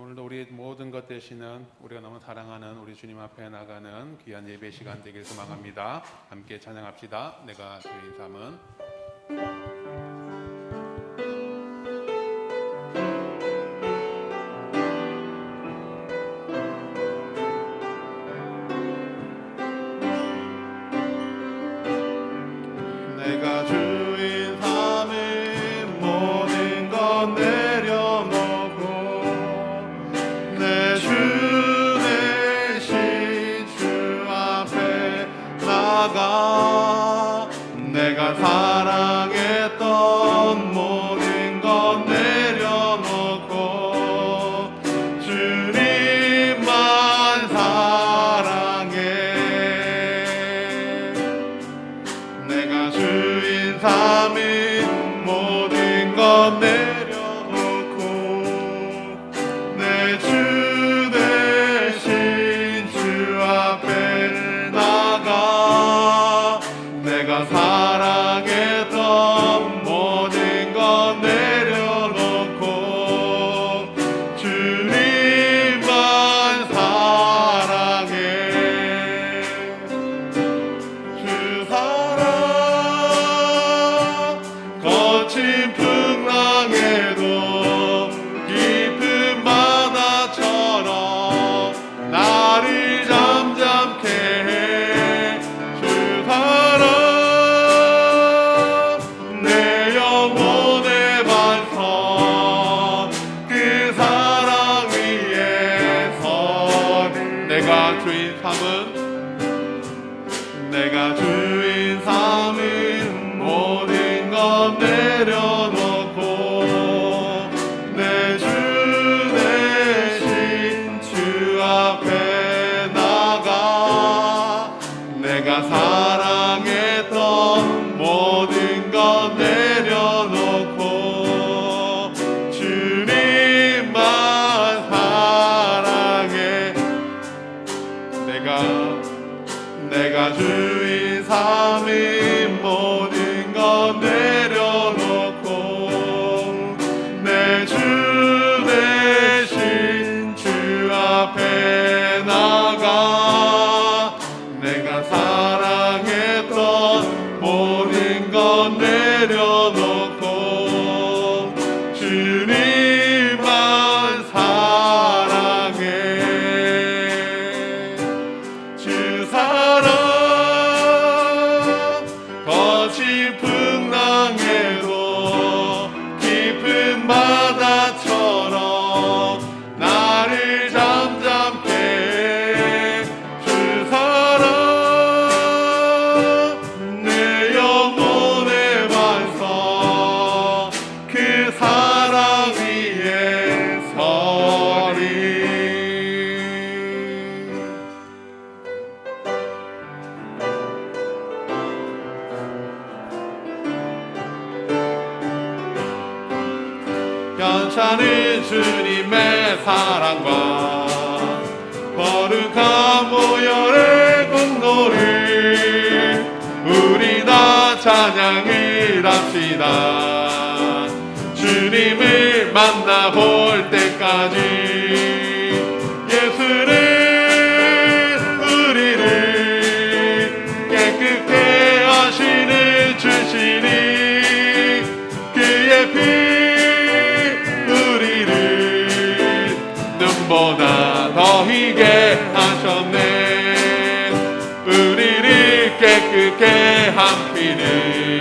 오늘도 우리 모든 것 되시는 우리가 너무 사랑하는 우리 주님 앞에 나가는 귀한 예배 시간 되길 소망합니다. 함께 찬양합시다. 내가 주인 삼은. 내가 주인 삼은 모든 것 내려놓고 내 주 대신 주 앞에 나가 내가 사랑했던 모든 것 내려놓고 주님만 사랑해. 내가 주인 삼은 모든 것 내려놓고 내 주 대신 주 앞에 나가 내가 사랑했던 모든 것 내려놓고 주님만 사랑해. 주 사랑 거친 풍랑에도 깊은 바다처럼 나를 잠잠케 해. 주 사랑 내 영혼의 반석 그 사랑 위에 서리. 내가 주인 삼은 모든 것 내려놓고 내 주 대신 주 앞에 나가 내가 사랑했던 모든 것 내려놓고 주님만 사랑해. 내가 주인 삼은 모든 것 내려놓고 내 주 대신 주 앞에 나가 내가 사랑했던 모든 것 내려놓고 주님만 사랑해. 주 사랑 거친 풍랑에도 깊은 바다처럼 나를 잠잠케 해. 주 사랑 내 영혼의 반석 그 사랑 위에 서리. 괜찮은 주님의 사랑과 거룩한 보혈의 공로를 우리 다 찬양을 합시다. 주님을 만나볼 때까지 예수는 우리를 깨끗게 하시는 주시니 그의 피 보다 더 희게 하셨네. 우리를 깨끗게 한 피는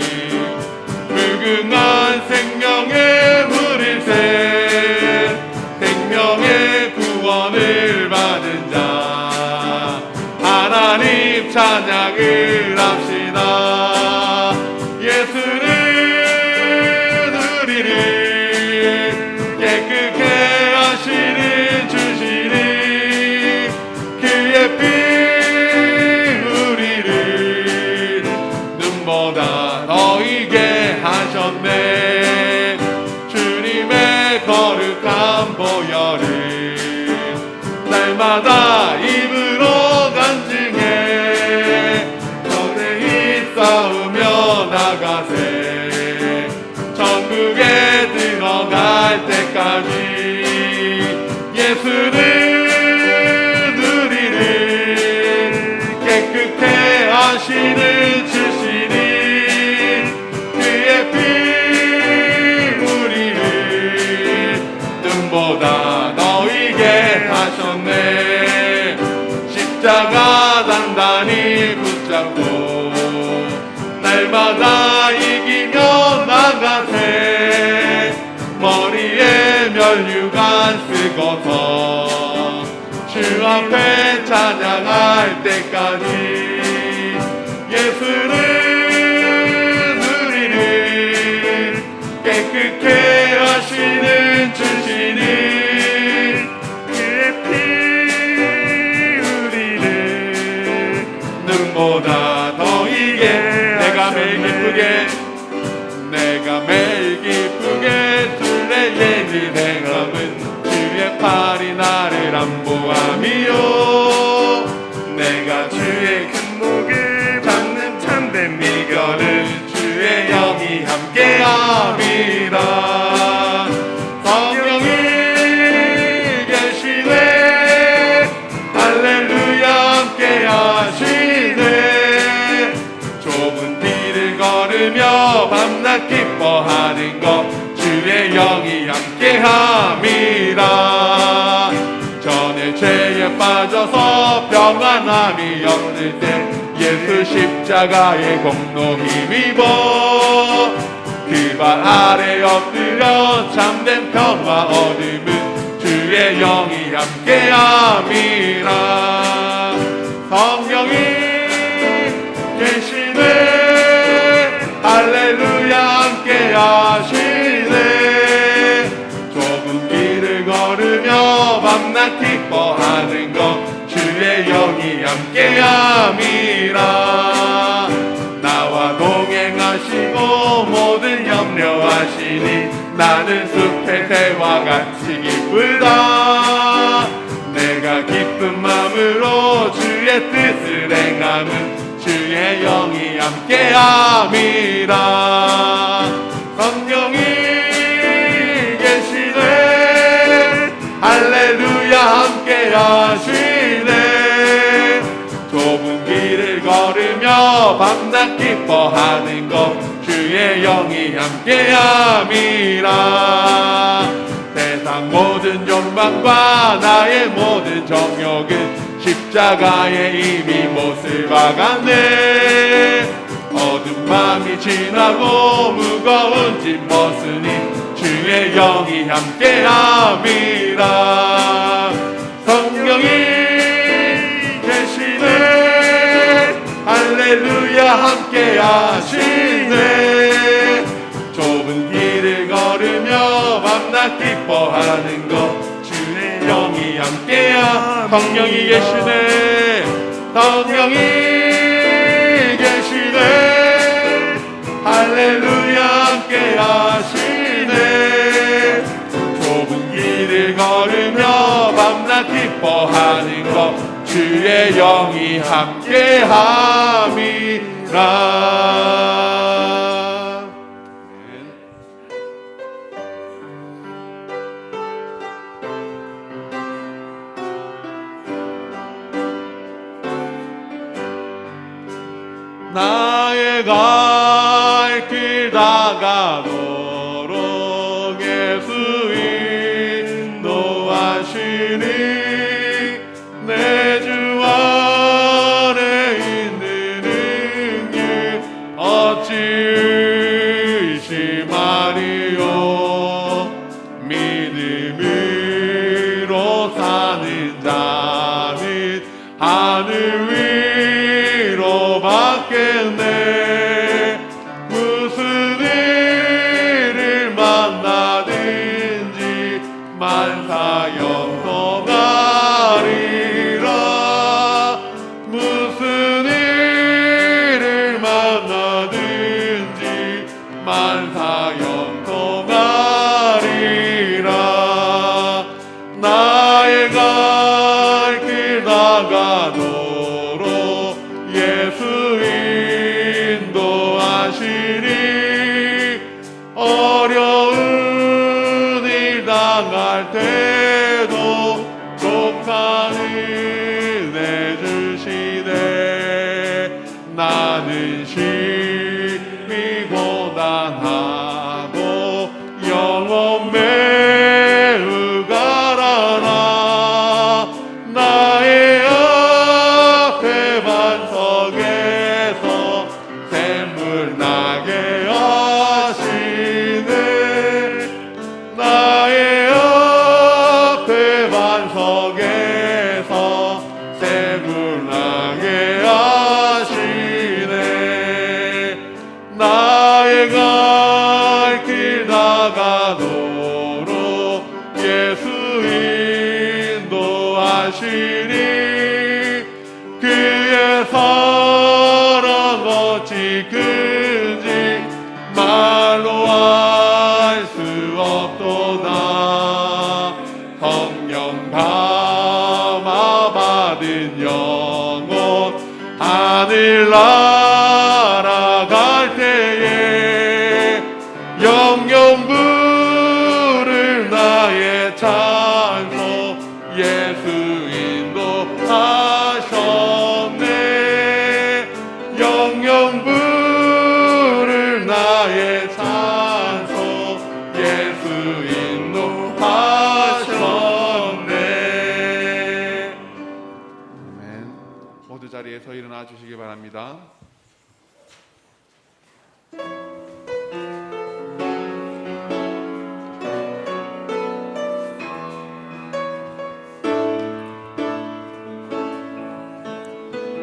무궁한 생명의 물일새 생명의 구원을 받은 자 하나님 찬양을 합시다. 예수는 우리를 깨끗게 하시는 그의 피 우리를 눈보다 더 희게 하셨네. 주님의 거룩한 보혈을 날마다 입으로 간증해 성대히 싸우며 나가세. 천국에 들어갈 때까지 예수를 누리는 깨끗해 하시는 주시니 그의 피 우리를 눈보다 너희게 하셨네. 십자가 단단히 붙잡고 날마다 이기며 나가세. 머리에 면류관 쓰고서 주 앞에 찬양할 때까지 예수를 누리는 깨끗해 하시는 주시니 그의 피 우리를 눈보다 더 이게 내가 매일 기쁘게 술래 예비행함은 주의 팔이 나를 안보함이요. 내가 주의 큰 목을 잡는 참된 비결은 주의 영이 함께함이라. 성령이 계시네 할렐루야 함께하시네. 좁은 길을 걸으며 밤낮 기뻐하는 것 주의 영이 함께함이라. 전에 죄에 빠져서 평안함이 없을 때 예수 십자가의 공로 힘입어 그 발 아래 엎드려 참된 평화 얻음은 주의 영이 함께함이라. 성령이 계시네 할렐루야 함께하시네. 좁은 길을 걸으며 밤낮 기뻐하는 것 주의 영이 함께함이라. 나와 동행하시고 모든 염려하시니 나는 숲의 새와 같이 기쁘다. 내가 기쁜 마음으로 주의 뜻을 행함은 주의 영이 함께함이라. 성령이 계시네 할렐루야 함께하시네. 좁은 길을 걸으며 밤낮 기뻐하는 것 주의 영이 함께함이라. 세상 모든 욕망과 나의 모든 정욕은 십자가에 이미 못을 박았네. 어둠 밤이 지나고 무거운 짐 벗으니 주의 영이 함께함이라. 성령이 계시네 할렐루야 함께하시네. 좁은 길을 걸으며 밤낮 기뻐하는 것 주의 영이 함께야. 성령이 계시네 성령이 계시네 할렐루야 함께하시네. 좁은 길을 걸으며 밤낮 기뻐하는 것 주의 영이 함께함이라. 나의 갈 길 다가도록 예수 인도하시니 내 주 안에 있는 길 어찌 의심하리요. 믿음으로 사는 자는 하늘 위로 받겠네. 무슨 일을 만나든지 만사연속하리라. 무슨 일을 만나든지 만사연속하리라. 나의 갈 길 나가도록 예수 인도하시니 어려운 일 당할 때도 갈 길 나가도록 예수 인도하시니 그의 사랑 어찌 큰지 말로 알 수 없도다. 성령 담아 받은 영혼 하늘 날아갈 때에 영영 부를 나의 찬송 예수 인도하셨네. 영영 부를 나의 찬송 예수 인도하셨네. 아멘. 모두 자리에서 일어나 주시기 바랍니다.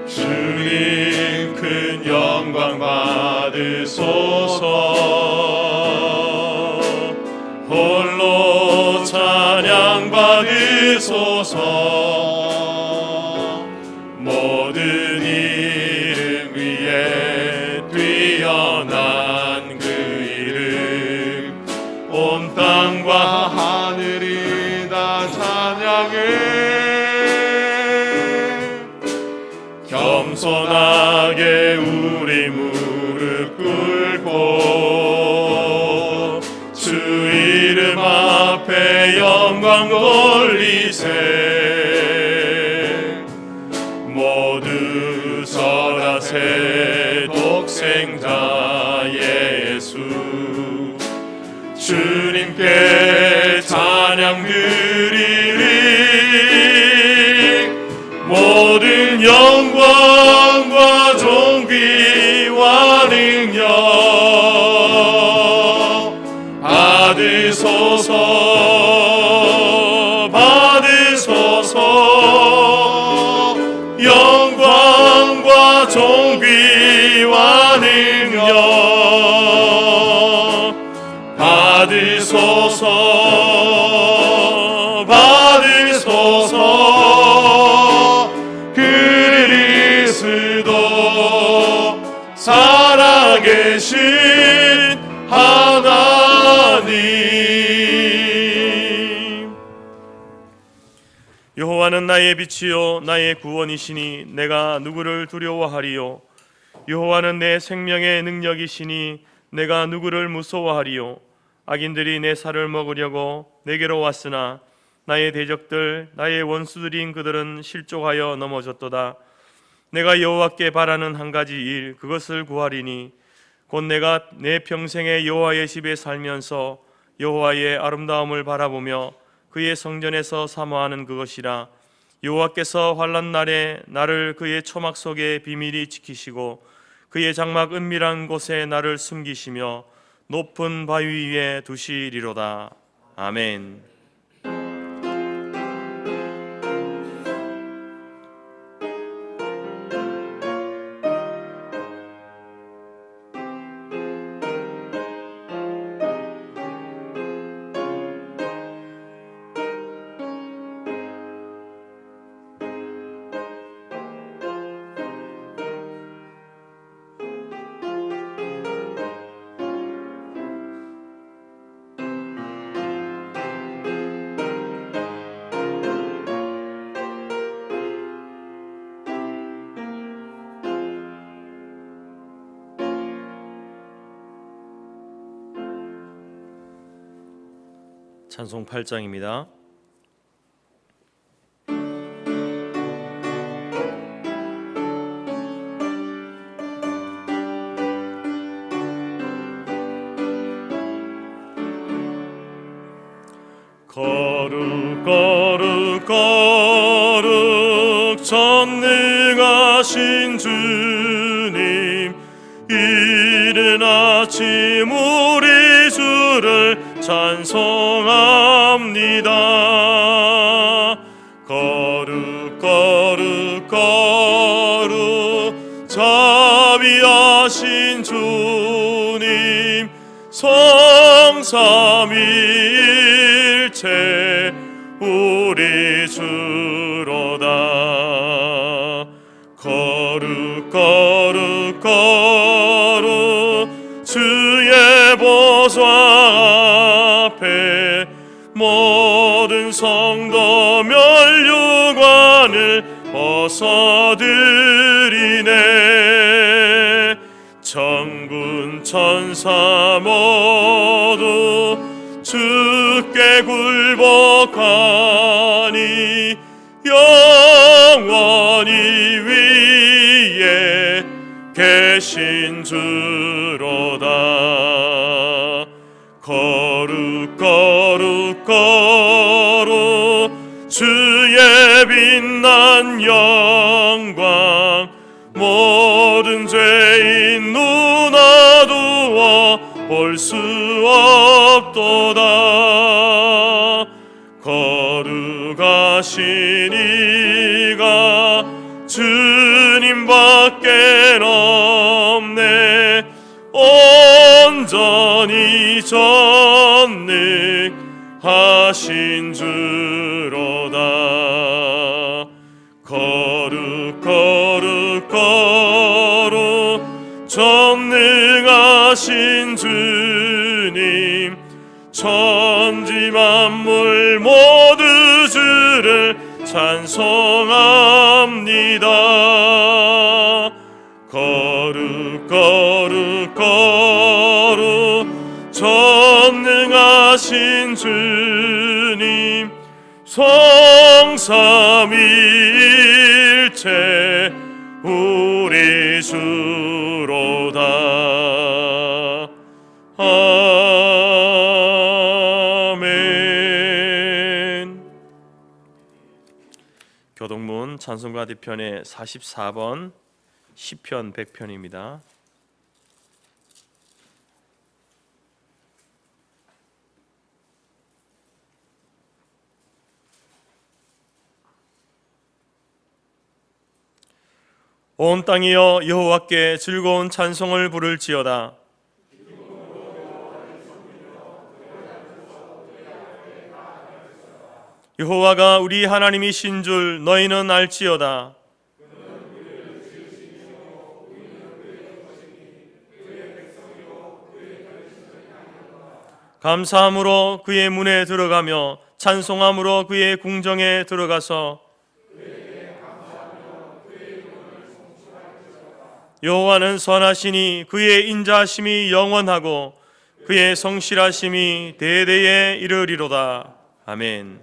주님 큰 영광 받으소서. 홀로 찬양 받으소서. 모든 이름 위에 뛰어난 그 이름 온 땅과 하늘이 다 찬양해. 겸손하게 우리 무릎 꿇고 주 이름 앞에 영광 돌리세. 모두 설하세. 독생자 예수 주님께 찬양 드리리. 모든 영광과 존귀와 능력 받으소서. 받으소서. 영광과 존귀와 능력 받으소서. 받으소서. 그리스도 살아계신 하나님. 여호와는 나의 빛이요 나의 구원이시니 내가 누구를 두려워하리요. 여호와는 내 생명의 능력이시니 내가 누구를 무서워하리요. 악인들이 내 살을 먹으려고 내게로 왔으나 나의 대적들 나의 원수들인 그들은 실족하여 넘어졌도다. 내가 여호와께 바라는 한 가지 일 그것을 구하리니 곧 내가 내 평생에 여호와의 집에 살면서 여호와의 아름다움을 바라보며 그의 성전에서 사모하는 그것이라. 여호와께서 환난 날에 나를 그의 초막 속에 비밀히 지키시고 그의 장막 은밀한 곳에 나를 숨기시며 높은 바위 위에 두시리로다. 아멘. 찬송 8장입니다. 거룩 거룩 거룩 전능하신 주님, 이른 아침 우리 주를 찬송합니다. 거룩 거룩 거룩 자비하신 주님, 성삼위일체 우리 주로다. 거룩 거룩 거룩 주의 보좌 앞에 모든 성도 면류관을 벗어드리네. 천군 천사 모두 주께 굴복하니 영원히 위에 계신 주로다. 거룩 거룩 거룩 주의 빛난 영광 모든 죄인 눈 어두워 볼 수 없도다. 거룩하신 이가 주님밖에 없네. 온전히 전능하신 주로다. 거룩 거룩 거룩 전능하신 주님, 천지 만물 모두 주를 찬송합니다. 거룩 거룩 거룩 전능하신 주님, 성삼위일체 우리 주로다. 아멘. 교동문 찬송가 뒤편의 44번 시편 100편입니다. 온 땅이여 여호와께 즐거운 찬송을 부를지어다. 여호와가 우리 하나님이신 줄 너희는 알지어다. 감사함으로 그의 문에 들어가며 찬송함으로 그의 궁정에 들어가서 여호와는 선하시니 그의 인자하심이 영원하고 그의 성실하심이 대대에 이르리로다. 아멘.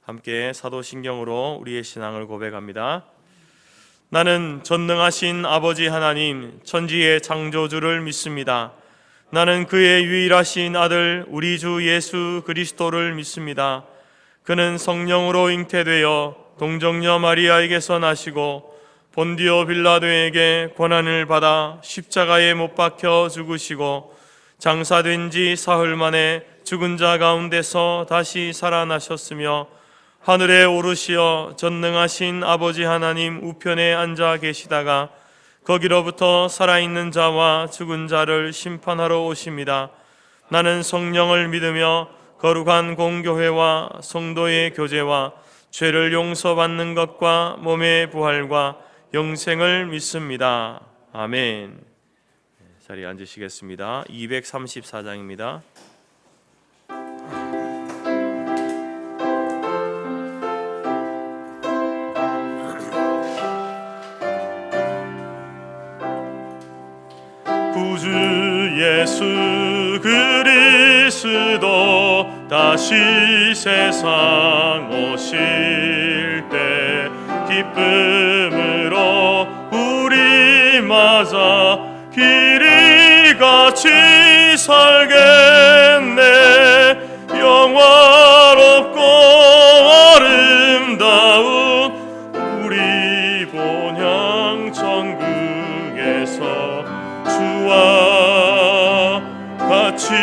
함께 사도신경으로 우리의 신앙을 고백합니다. 나는 전능하신 아버지 하나님 천지의 창조주를 믿습니다. 나는 그의 유일하신 아들 우리 주 예수 그리스도를 믿습니다. 그는 성령으로 잉태되어 동정녀 마리아에게서 나시고 본디오 빌라도에게 고난을 받아 십자가에 못 박혀 죽으시고 장사된 지 사흘 만에 죽은 자 가운데서 다시 살아나셨으며 하늘에 오르시어 전능하신 아버지 하나님 우편에 앉아 계시다가 거기로부터 살아있는 자와 죽은 자를 심판하러 오십니다. 나는 성령을 믿으며 거룩한 공교회와 성도의 교제와 죄를 용서받는 것과 몸의 부활과 영생을 믿습니다. 아멘. 자리에 앉으시겠습니다. 234장입니다. 구주 예수 그리스도 다시 세상 오실 때 기쁨으로 우리 맞아 길이 같이 살겠네. 영화롭고 아름다운 우리 본향 천국에서 주와 같이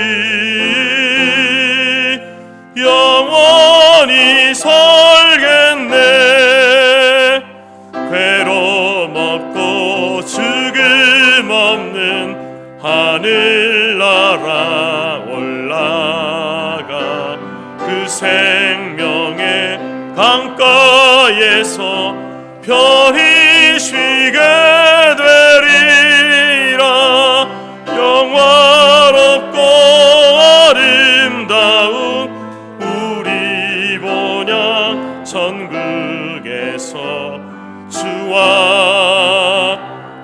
영원히 살겠네. 괴로움 없고 죽음 없는 하늘나라 생명의 강가에서 편히 쉬게 되리라. 영화롭고 아름다운 우리 본향 천국에서 주와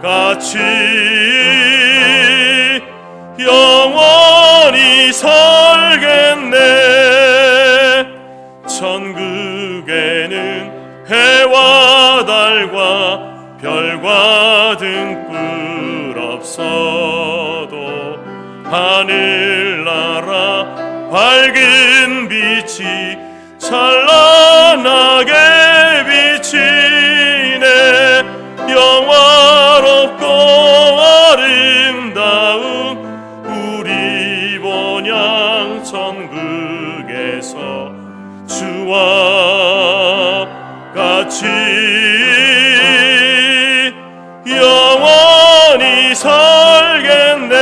같이 영원히 살겠네. 천국에는 해와 달과 별과 등불 없어도 하늘나라 밝은 빛이 찬란하게 비치네. 영화롭고 아름다운 우리 본향 천국에서 주와 같이 영원히 살겠네.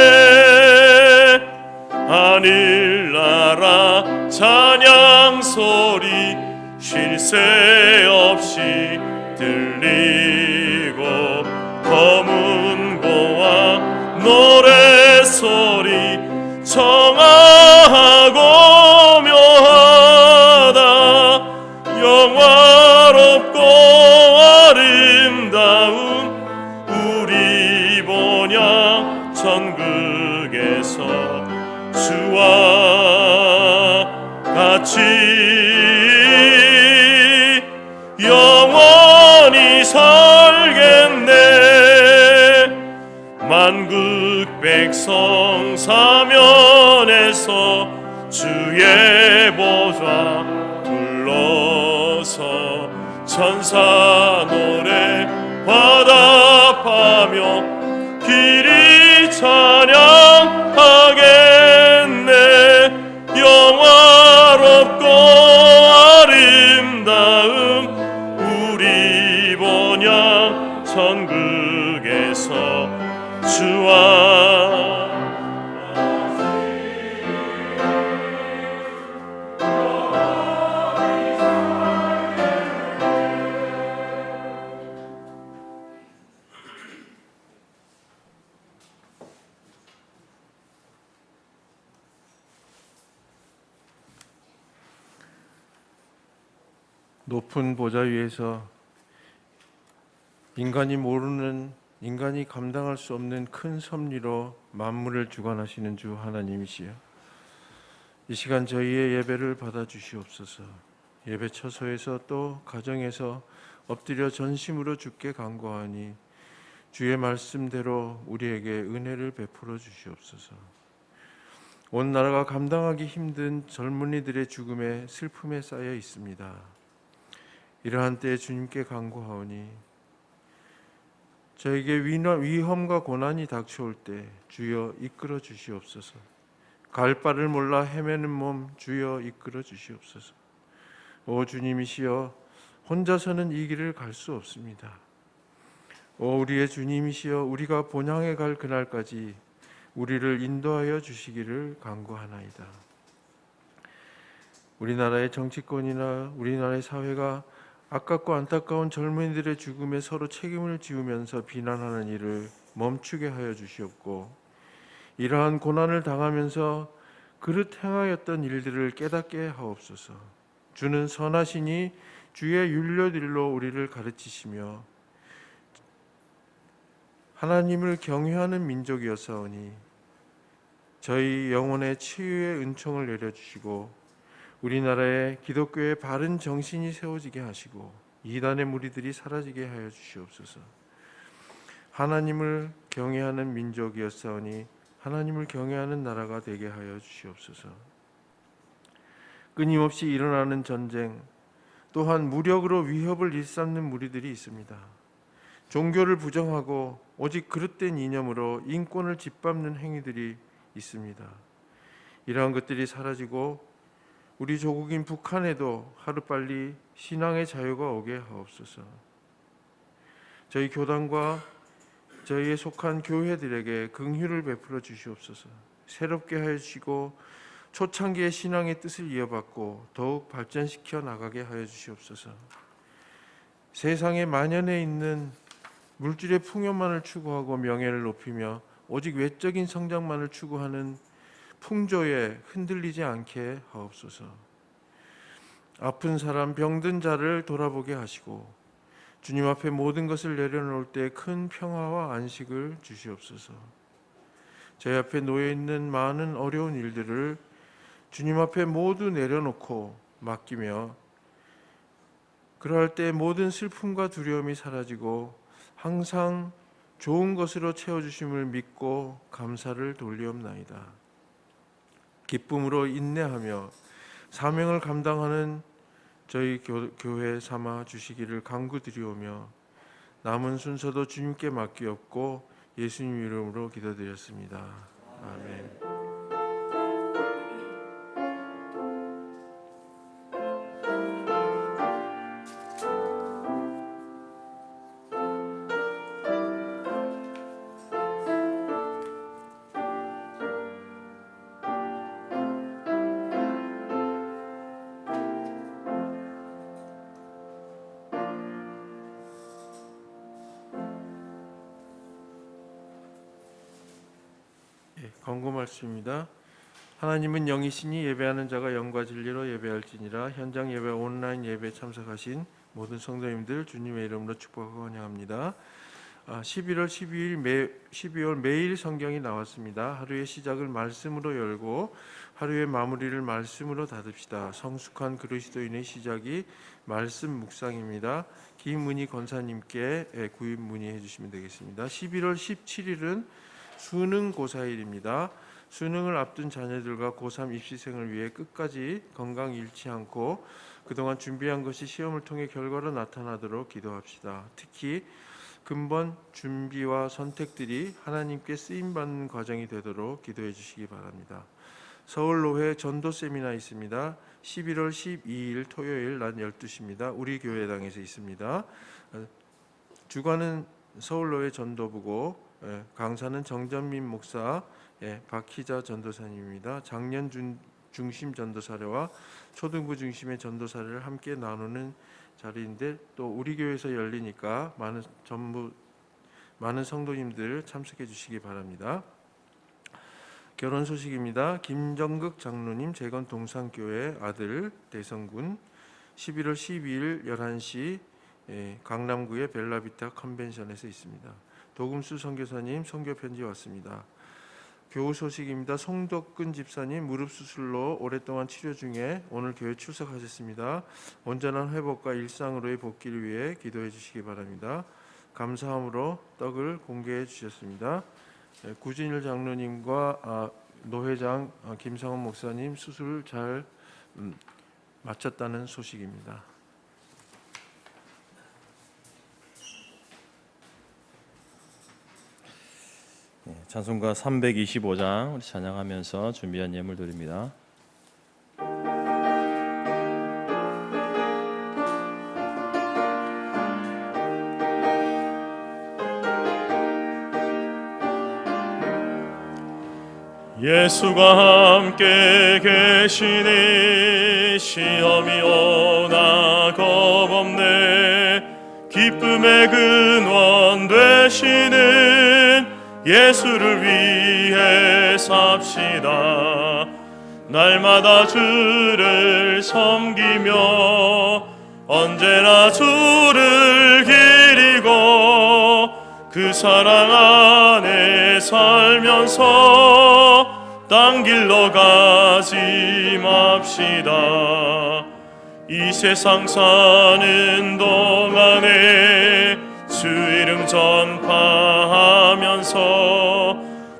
하늘나라 찬양 소리 쉴 새 없이 들리고 검은 고와 노래 소리 청아하고 묘하다. 영화롭고 아름다운 우리 본향 천국에서 주와 같이 영원히 살겠네. 만국 백성 사면에서 주의 보좌 둘러서 천사 노래 화답하며 길이 찬양하겠네. 영화롭고 아름다운 우리 본향 천국에서 주와 높은 보좌 위에서 인간이 모르는, 인간이 감당할 수 없는 큰 섭리로 만물을 주관하시는 주 하나님이시여, 이 시간 저희의 예배를 받아주시옵소서. 예배 처소에서 또 가정에서 엎드려 전심으로 주께 간구하니 주의 말씀대로 우리에게 은혜를 베풀어 주시옵소서. 온 나라가 감당하기 힘든 젊은이들의 죽음에 슬픔에 쌓여 있습니다. 이러한 때에 주님께 간구하오니 저에게 위험과 고난이 닥쳐올 때 주여 이끌어 주시옵소서. 갈 바를 몰라 헤매는 몸 주여 이끌어 주시옵소서. 오 주님이시여, 혼자서는 이 길을 갈 수 없습니다. 오 우리의 주님이시여, 우리가 본향에 갈 그날까지 우리를 인도하여 주시기를 간구하나이다. 우리나라의 정치권이나 우리나라의 사회가 아깝고 안타까운 젊은이들의 죽음에 서로 책임을 지우면서 비난하는 일을 멈추게 하여 주시옵고, 이러한 고난을 당하면서 그릇 행하였던 일들을 깨닫게 하옵소서. 주는 선하시니 주의 율례들로 우리를 가르치시며 하나님을 경외하는 민족이었사오니 저희 영혼의 치유의 은총을 내려주시고 우리나라에 기독교의 바른 정신이 세워지게 하시고 이단의 무리들이 사라지게 하여 주시옵소서. 하나님을 경외하는 민족이었사오니 하나님을 경외하는 나라가 되게 하여 주시옵소서. 끊임없이 일어나는 전쟁, 또한 무력으로 위협을 일삼는 무리들이 있습니다. 종교를 부정하고 오직 그릇된 이념으로 인권을 짓밟는 행위들이 있습니다. 이러한 것들이 사라지고 우리 조국인 북한에도 하루빨리 신앙의 자유가 오게 하옵소서. 저희 교단과 저희에 속한 교회들에게 긍휼을 베풀어 주시옵소서. 새롭게 하여 주시고 초창기의 신앙의 뜻을 이어받고 더욱 발전시켜 나가게 하여 주시옵소서. 세상에 만연해 있는 물질의 풍요만을 추구하고 명예를 높이며 오직 외적인 성장만을 추구하는 풍조에 흔들리지 않게 하옵소서. 아픈 사람, 병든 자를 돌아보게 하시고 주님 앞에 모든 것을 내려놓을 때 큰 평화와 안식을 주시옵소서. 저희 앞에 놓여 있는 많은 어려운 일들을 주님 앞에 모두 내려놓고 맡기며 그러할 때 모든 슬픔과 두려움이 사라지고 항상 좋은 것으로 채워주심을 믿고 감사를 돌리옵나이다. 기쁨으로 인내하며 사명을 감당하는 저희 교회 삼아 주시기를 간구드리오며 남은 순서도 주님께 맡기옵고 예수님 이름으로 기도드렸습니다. 아멘. 권고 말씀입니다. 하나님은 영이시니 예배하는 자가 영과 진리로 예배할지니라. 현장 예배, 온라인 예배 참석하신 모든 성도님들 주님의 이름으로 축복하고 환영합니다. 11월 12월 매일 성경이 나왔습니다. 하루의 시작을 말씀으로 열고 하루의 마무리를 말씀으로 닫읍시다. 성숙한 그리스도인의 시작이 말씀 묵상입니다. 김문희 권사님께 구입 문의해 주시면 되겠습니다. 11월 17일은 수능고사일입니다. 수능을 앞둔 자녀들과 고3 입시생을 위해 끝까지 건강 잃지 않고 그동안 준비한 것이 시험을 통해 결과로 나타나도록 기도합시다. 특히 근본 준비와 선택들이 하나님께 쓰임받는 과정이 되도록 기도해 주시기 바랍니다. 서울로회 전도 세미나 있습니다. 11월 12일 토요일 낮 12시입니다. 우리 교회당에서 있습니다. 주관은 서울로회 전도부고 강사는 정전민 목사, 박희자 전도사님입니다. 작년 중심 전도사례와 초등부 중심의 전도사례를 함께 나누는 자리인데 또 우리 교회에서 열리니까 많은 성도님들 참석해 주시기 바랍니다. 결혼 소식입니다. 김정극 장로님 재건 동산교회 아들 대성군 11월 12일 11시 강남구의 벨라비타 컨벤션에서 있습니다. 도금수 선교사님 선교 편지 왔습니다. 교우 소식입니다. 송덕근 집사님 무릎 수술로 오랫동안 치료 중에 오늘 교회 출석하셨습니다. 온전한 회복과 일상으로의 복귀를 위해 기도해 주시기 바랍니다. 감사함으로 떡을 공개해 주셨습니다. 구진일 장로님과 노회장 김성원 목사님 수술 잘 마쳤다는 소식입니다. 찬송가 325장 우리 찬양하면서 준비한 예물 드립니다. 예수가 함께 계시니 시험이 오나 겁없네. 기쁨의 근원 되시는 예수를 위해 삽시다. 날마다 주를 섬기며 언제나 주를 기리고 그 사랑 안에 살면서 딴 길로 가지 맙시다. 이 세상 사는 동안에 주 이름 전파하면서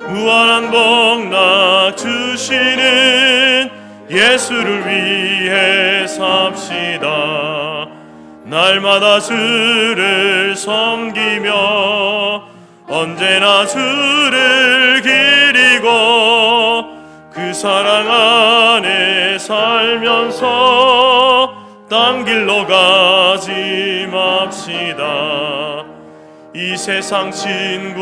무한한 복락 주시는 예수를 위해 삽시다. 날마다 주를 섬기며 언제나 주를 기리고 그 사랑 안에 살면서 딴 길로 가지 맙시다. 이 세상 친구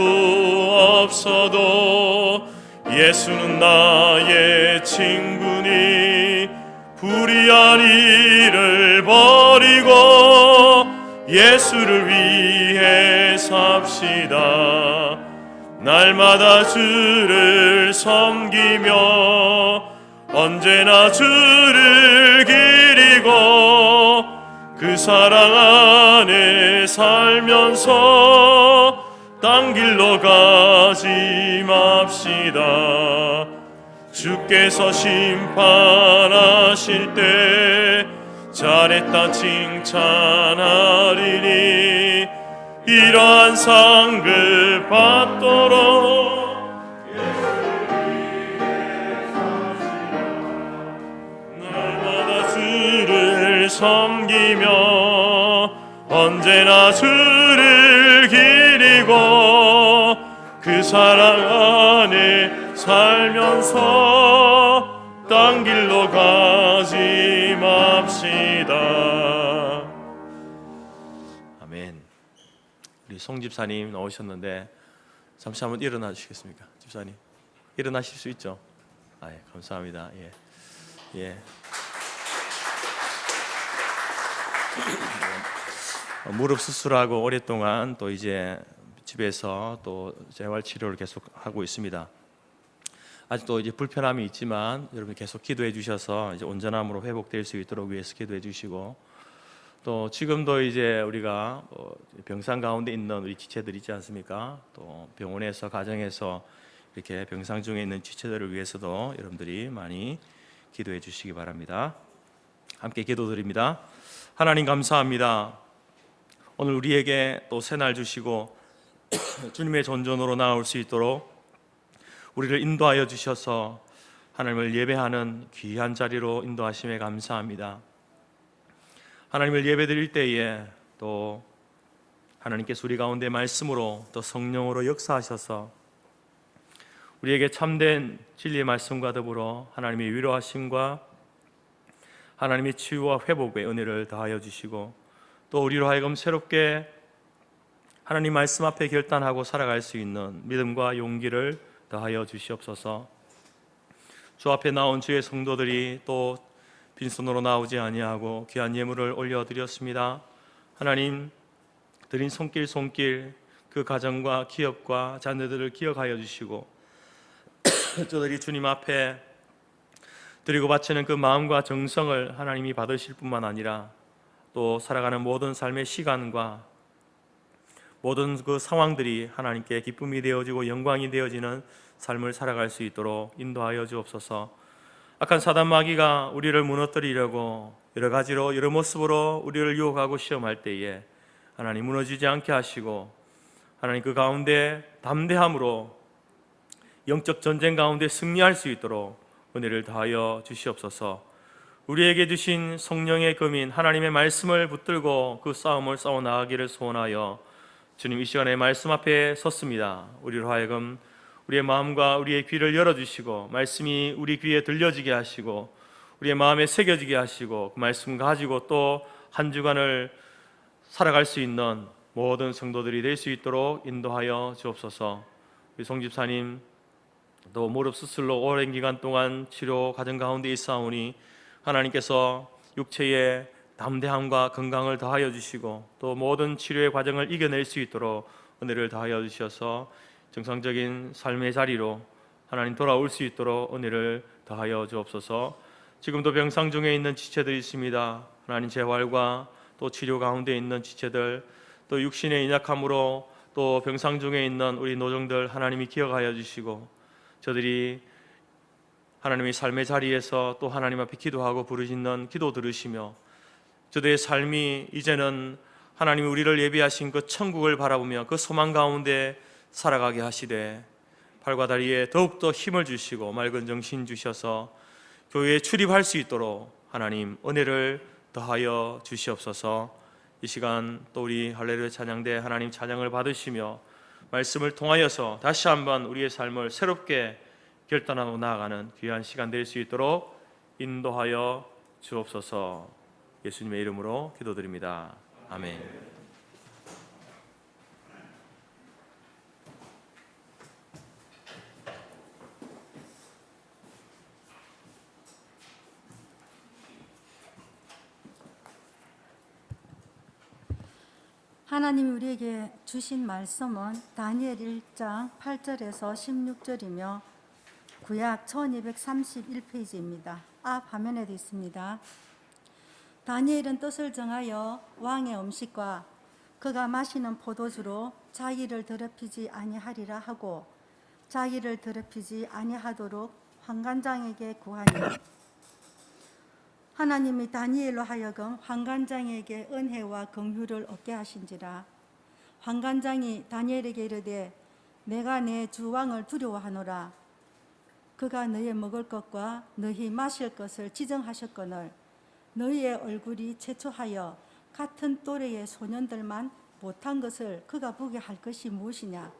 없어도 예수는 나의 친구니 불의한 일을 버리고 예수를 위해 삽시다. 날마다 주를 섬기며 언제나 주를 기리고 그 사랑 안에 살면서 딴 길로 가지 맙시다. 주께서 심판하실 때 잘했다 칭찬하리니 이러한 상급 받도록 날마다 주를 섬기며 언제나 주를 기리고 그 사랑 안에 살면서 딴 길로 가지 맙시다. 아멘. 우리 송 집사님 나오셨는데 잠시 한번 일어나 주시겠습니까? 집사님 일어나실 수 있죠? 예, 감사합니다. 예. 무릎 수술하고 오랫동안 또 이제 집에서 또 재활 치료를 계속 하고 있습니다. 아직도 이제 불편함이 있지만 여러분 계속 기도해 주셔서 이제 온전함으로 회복될 수 있도록 위해서 기도해 주시고, 또 지금도 이제 우리가 병상 가운데 있는 우리 지체들 있지 않습니까? 또 병원에서 가정에서 이렇게 병상 중에 있는 지체들을 위해서도 여러분들이 많이 기도해 주시기 바랍니다. 함께 기도드립니다. 하나님 감사합니다. 오늘 우리에게 또 새날 주시고 주님의 전전으로 나올 수 있도록 우리를 인도하여 주셔서 하나님을 예배하는 귀한 자리로 인도하심에 감사합니다. 하나님을 예배드릴 때에 또 하나님께서 우리 가운데 말씀으로 또 성령으로 역사하셔서 우리에게 참된 진리의 말씀과 더불어 하나님의 위로하심과 하나님의 치유와 회복의 은혜를 더하여 주시고, 또 우리로 하여금 새롭게 하나님 말씀 앞에 결단하고 살아갈 수 있는 믿음과 용기를 더하여 주시옵소서. 주 앞에 나온 주의 성도들이 또 빈손으로 나오지 아니하고 귀한 예물을 올려드렸습니다. 하나님 드린 손길 그 가정과 기업과 자녀들을 기억하여 주시고 저들이 주님 앞에 드리고 바치는 그 마음과 정성을 하나님이 받으실 뿐만 아니라 또 살아가는 모든 삶의 시간과 모든 그 상황들이 하나님께 기쁨이 되어지고 영광이 되어지는 삶을 살아갈 수 있도록 인도하여 주옵소서. 악한 사단 마귀가 우리를 무너뜨리려고 여러 가지로 여러 모습으로 우리를 유혹하고 시험할 때에 하나님 무너지지 않게 하시고, 하나님 그 가운데 담대함으로 영적 전쟁 가운데 승리할 수 있도록 은혜를 다하여 주시옵소서. 우리에게 주신 성령의 금인 하나님의 말씀을 붙들고 그 싸움을 싸워 나가기를 소원하여 주님 이 시간에 말씀 앞에 섰습니다. 우리로 하여금 우리의 마음과 우리의 귀를 열어주시고 말씀이 우리 귀에 들려지게 하시고 우리의 마음에 새겨지게 하시고 그 말씀 가지고 또 한 주간을 살아갈 수 있는 모든 성도들이 될 수 있도록 인도하여 주옵소서. 우리 송 집사님 또 무릎 수술로 오랜 기간 동안 치료 과정 가운데 있사오니 하나님께서 육체의 담대함과 건강을 더하여 주시고 또 모든 치료의 과정을 이겨낼 수 있도록 은혜를 더하여 주셔서 정상적인 삶의 자리로 하나님 돌아올 수 있도록 은혜를 더하여 주옵소서. 지금도 병상 중에 있는 지체들이 있습니다. 하나님 재활과 또 치료 가운데 있는 지체들, 또 육신의 연약함으로 또 병상 중에 있는 우리 노정들 하나님이 기억하여 주시고 저들이 하나님의 삶의 자리에서 또 하나님 앞에 기도하고 부르짖는 기도 들으시며 저들의 삶이 이제는 하나님이 우리를 예비하신 그 천국을 바라보며 그 소망 가운데 살아가게 하시되 팔과 다리에 더욱더 힘을 주시고 맑은 정신 주셔서 교회에 출입할 수 있도록 하나님 은혜를 더하여 주시옵소서. 이 시간 또 우리 할렐루야 찬양대 하나님 찬양을 받으시며 말씀을 통하여서 다시 한번 우리의 삶을 새롭게 결단하고 나아가는 귀한 시간 될 수 있도록 인도하여 주옵소서. 예수님의 이름으로 기도드립니다. 아멘. 하나님이 우리에게 주신 말씀은 다니엘 1장 8절에서 16절이며 구약 1231페이지입니다. 앞 화면에도 있습니다. 다니엘은 뜻을 정하여 왕의 음식과 그가 마시는 포도주로 자기를 더럽히지 아니하리라 하고 자기를 더럽히지 아니하도록 환관장에게 구하니 하나님이 다니엘로 하여금 환관장에게 은혜와 긍휼을 얻게 하신지라. 환관장이 다니엘에게 이르되 내가 내 주 왕을 두려워하노라. 그가 너희 먹을 것과 너희 마실 것을 지정하셨거늘 너희의 얼굴이 최초하여 같은 또래의 소년들만 못한 것을 그가 보게 할 것이 무엇이냐.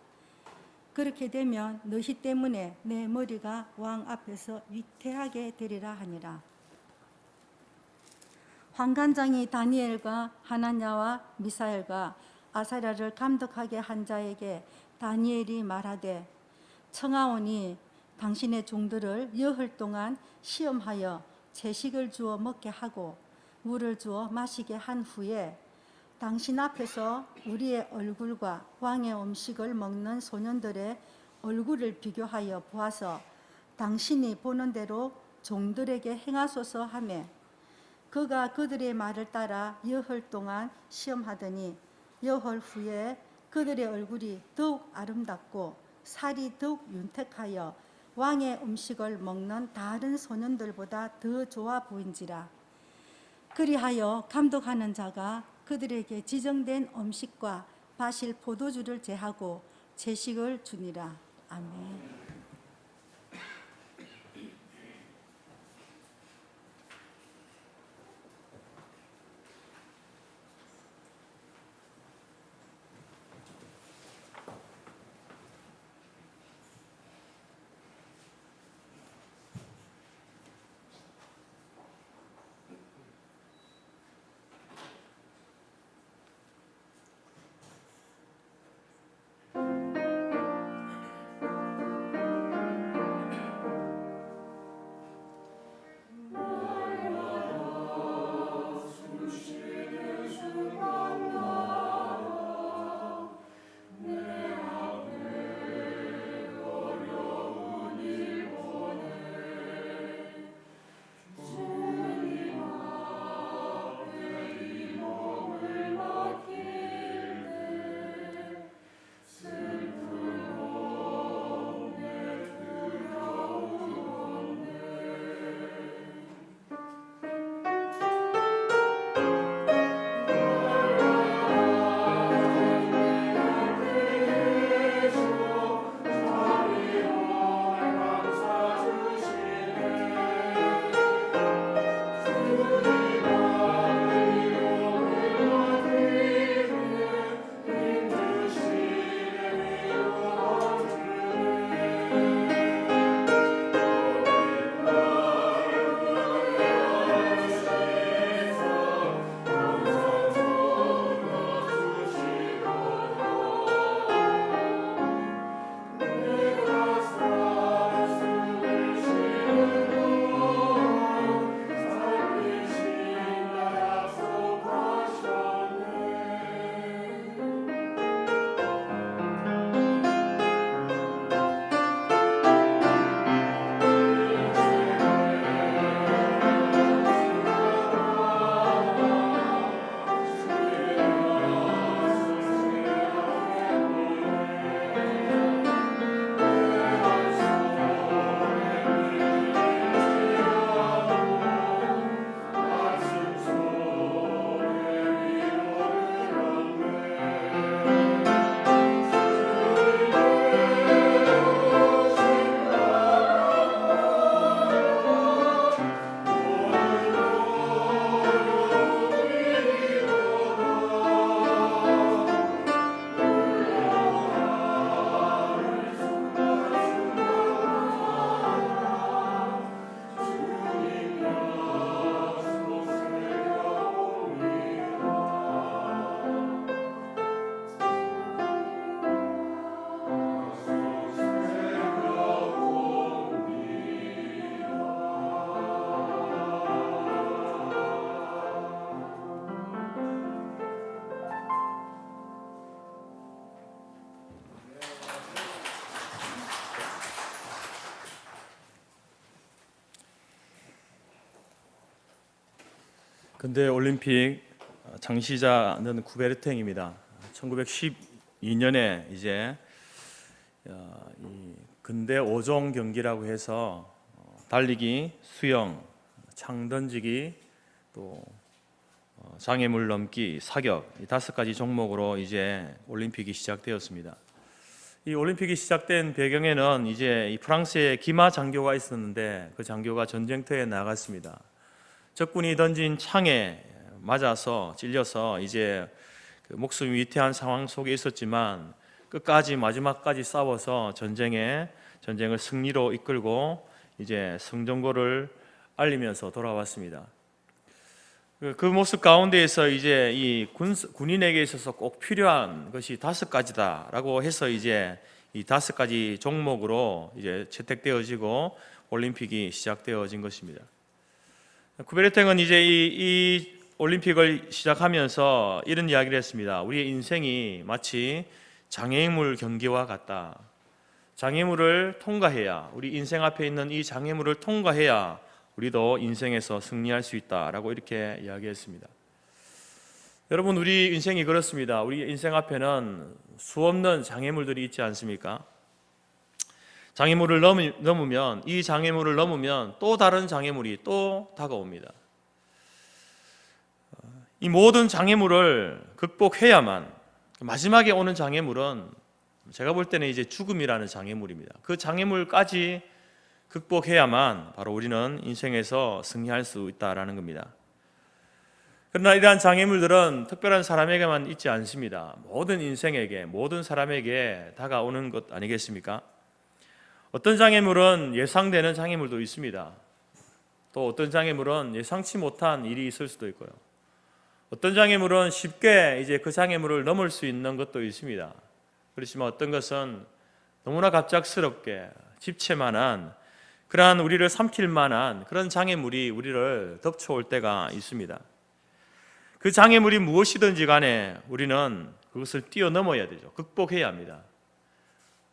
그렇게 되면 너희 때문에 내 머리가 왕 앞에서 위태하게 되리라 하니라. 환관장이 다니엘과 하나냐와 미사엘과 아사랴를 감독하게 한 자에게 다니엘이 말하되 청하오니 당신의 종들을 여흘 동안 시험하여 채식을 주어 먹게 하고 물을 주어 마시게 한 후에 당신 앞에서 우리의 얼굴과 왕의 음식을 먹는 소년들의 얼굴을 비교하여 보아서 당신이 보는 대로 종들에게 행하소서 하매 그가 그들의 말을 따라 여흘 동안 시험하더니 여흘 후에 그들의 얼굴이 더욱 아름답고 살이 더욱 윤택하여 왕의 음식을 먹는 다른 소년들보다 더 좋아 보인지라. 그리하여 감독하는 자가 그들에게 지정된 음식과 마실 포도주를 제하고 채식을 주니라. 아멘. 근대 올림픽 창시자는 쿠베르탱입니다. 1912년에 이제 이 근대 5종 경기라고 해서 달리기, 수영, 창 던지기, 또 장애물 넘기, 사격 이 5가지 종목으로 이제 올림픽이 시작되었습니다. 이 올림픽이 시작된 배경에는 이제 이 프랑스에 기마 장교가 있었는데 그 장교가 전쟁터에 나갔습니다. 적군이 던진 창에 맞아서 찔려서 이제 그 목숨이 위태한 상황 속에 있었지만 끝까지 마지막까지 싸워서 전쟁을 승리로 이끌고 이제 성전고를 알리면서 돌아왔습니다. 그 모습 가운데에서 이제 이 군인에게 있어서 꼭 필요한 것이 5가지다라고 해서 이제 이 5가지 종목으로 이제 채택되어지고 올림픽이 시작되어진 것입니다. 쿠베르탱은 이제 이 올림픽을 시작하면서 이런 이야기를 했습니다. 우리의 인생이 마치 장애물 경기와 같다. 장애물을 통과해야, 우리 인생 앞에 있는 이 장애물을 통과해야 우리도 인생에서 승리할 수 있다라고 이렇게 이야기했습니다. 여러분, 우리 인생이 그렇습니다. 우리 인생 앞에는 수없는 장애물들이 있지 않습니까? 장애물을 넘으면, 이 장애물을 넘으면 또 다른 장애물이 또 다가옵니다. 이 모든 장애물을 극복해야만, 마지막에 오는 장애물은 제가 볼 때는 이제 죽음이라는 장애물입니다. 그 장애물까지 극복해야만 바로 우리는 인생에서 승리할 수 있다라는 겁니다. 그러나 이러한 장애물들은 특별한 사람에게만 있지 않습니다. 모든 인생에게, 모든 사람에게 다가오는 것 아니겠습니까? 어떤 장애물은 예상되는 장애물도 있습니다. 또 어떤 장애물은 예상치 못한 일이 있을 수도 있고요. 어떤 장애물은 쉽게 이제 그 장애물을 넘을 수 있는 것도 있습니다. 그렇지만 어떤 것은 너무나 갑작스럽게 집체만한, 그러한 우리를 삼킬 만한 그런 장애물이 우리를 덮쳐올 때가 있습니다. 그 장애물이 무엇이든지 간에 우리는 그것을 뛰어넘어야 되죠. 극복해야 합니다.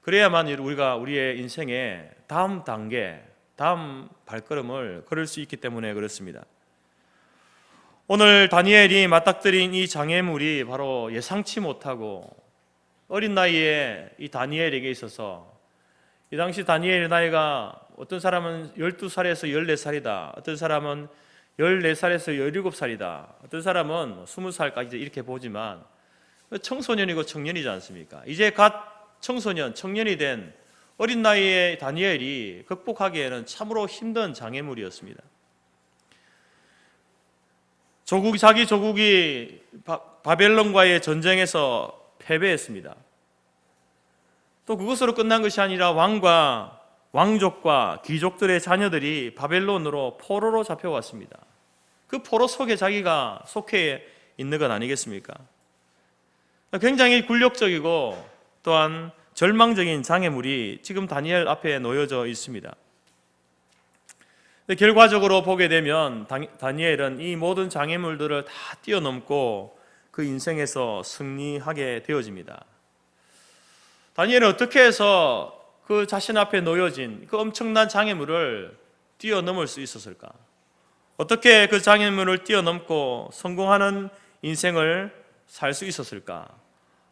그래야만 우리가 우리의 인생의 다음 단계, 다음 발걸음을 걸을 수 있기 때문에 그렇습니다. 오늘 다니엘이 맞닥뜨린 이 장애물이 바로 예상치 못하고 어린 나이에 이 다니엘에게 있어서, 이 당시 다니엘의 나이가 어떤 사람은 12살에서 14살이다. 어떤 사람은 14살에서 17살이다. 어떤 사람은 20살까지 이렇게 보지만 청소년이고 청년이지 않습니까? 이제 갓 청소년, 청년이 된 어린 나이에 다니엘이 극복하기에는 참으로 힘든 장애물이었습니다. 자기 조국이 바벨론과의 전쟁에서 패배했습니다. 또 그것으로 끝난 것이 아니라 왕족과 귀족들의 자녀들이 바벨론으로 포로로 잡혀왔습니다. 그 포로 속에 자기가 속해 있는 건 아니겠습니까? 굉장히 굴욕적이고 또한 절망적인 장애물이 지금 다니엘 앞에 놓여져 있습니다. 결과적으로 보게 되면 다니엘은 이 모든 장애물들을 다 뛰어넘고 그 인생에서 승리하게 되어집니다. 다니엘은 어떻게 해서 그 자신 앞에 놓여진 그 엄청난 장애물을 뛰어넘을 수 있었을까? 어떻게 그 장애물을 뛰어넘고 성공하는 인생을 살 수 있었을까?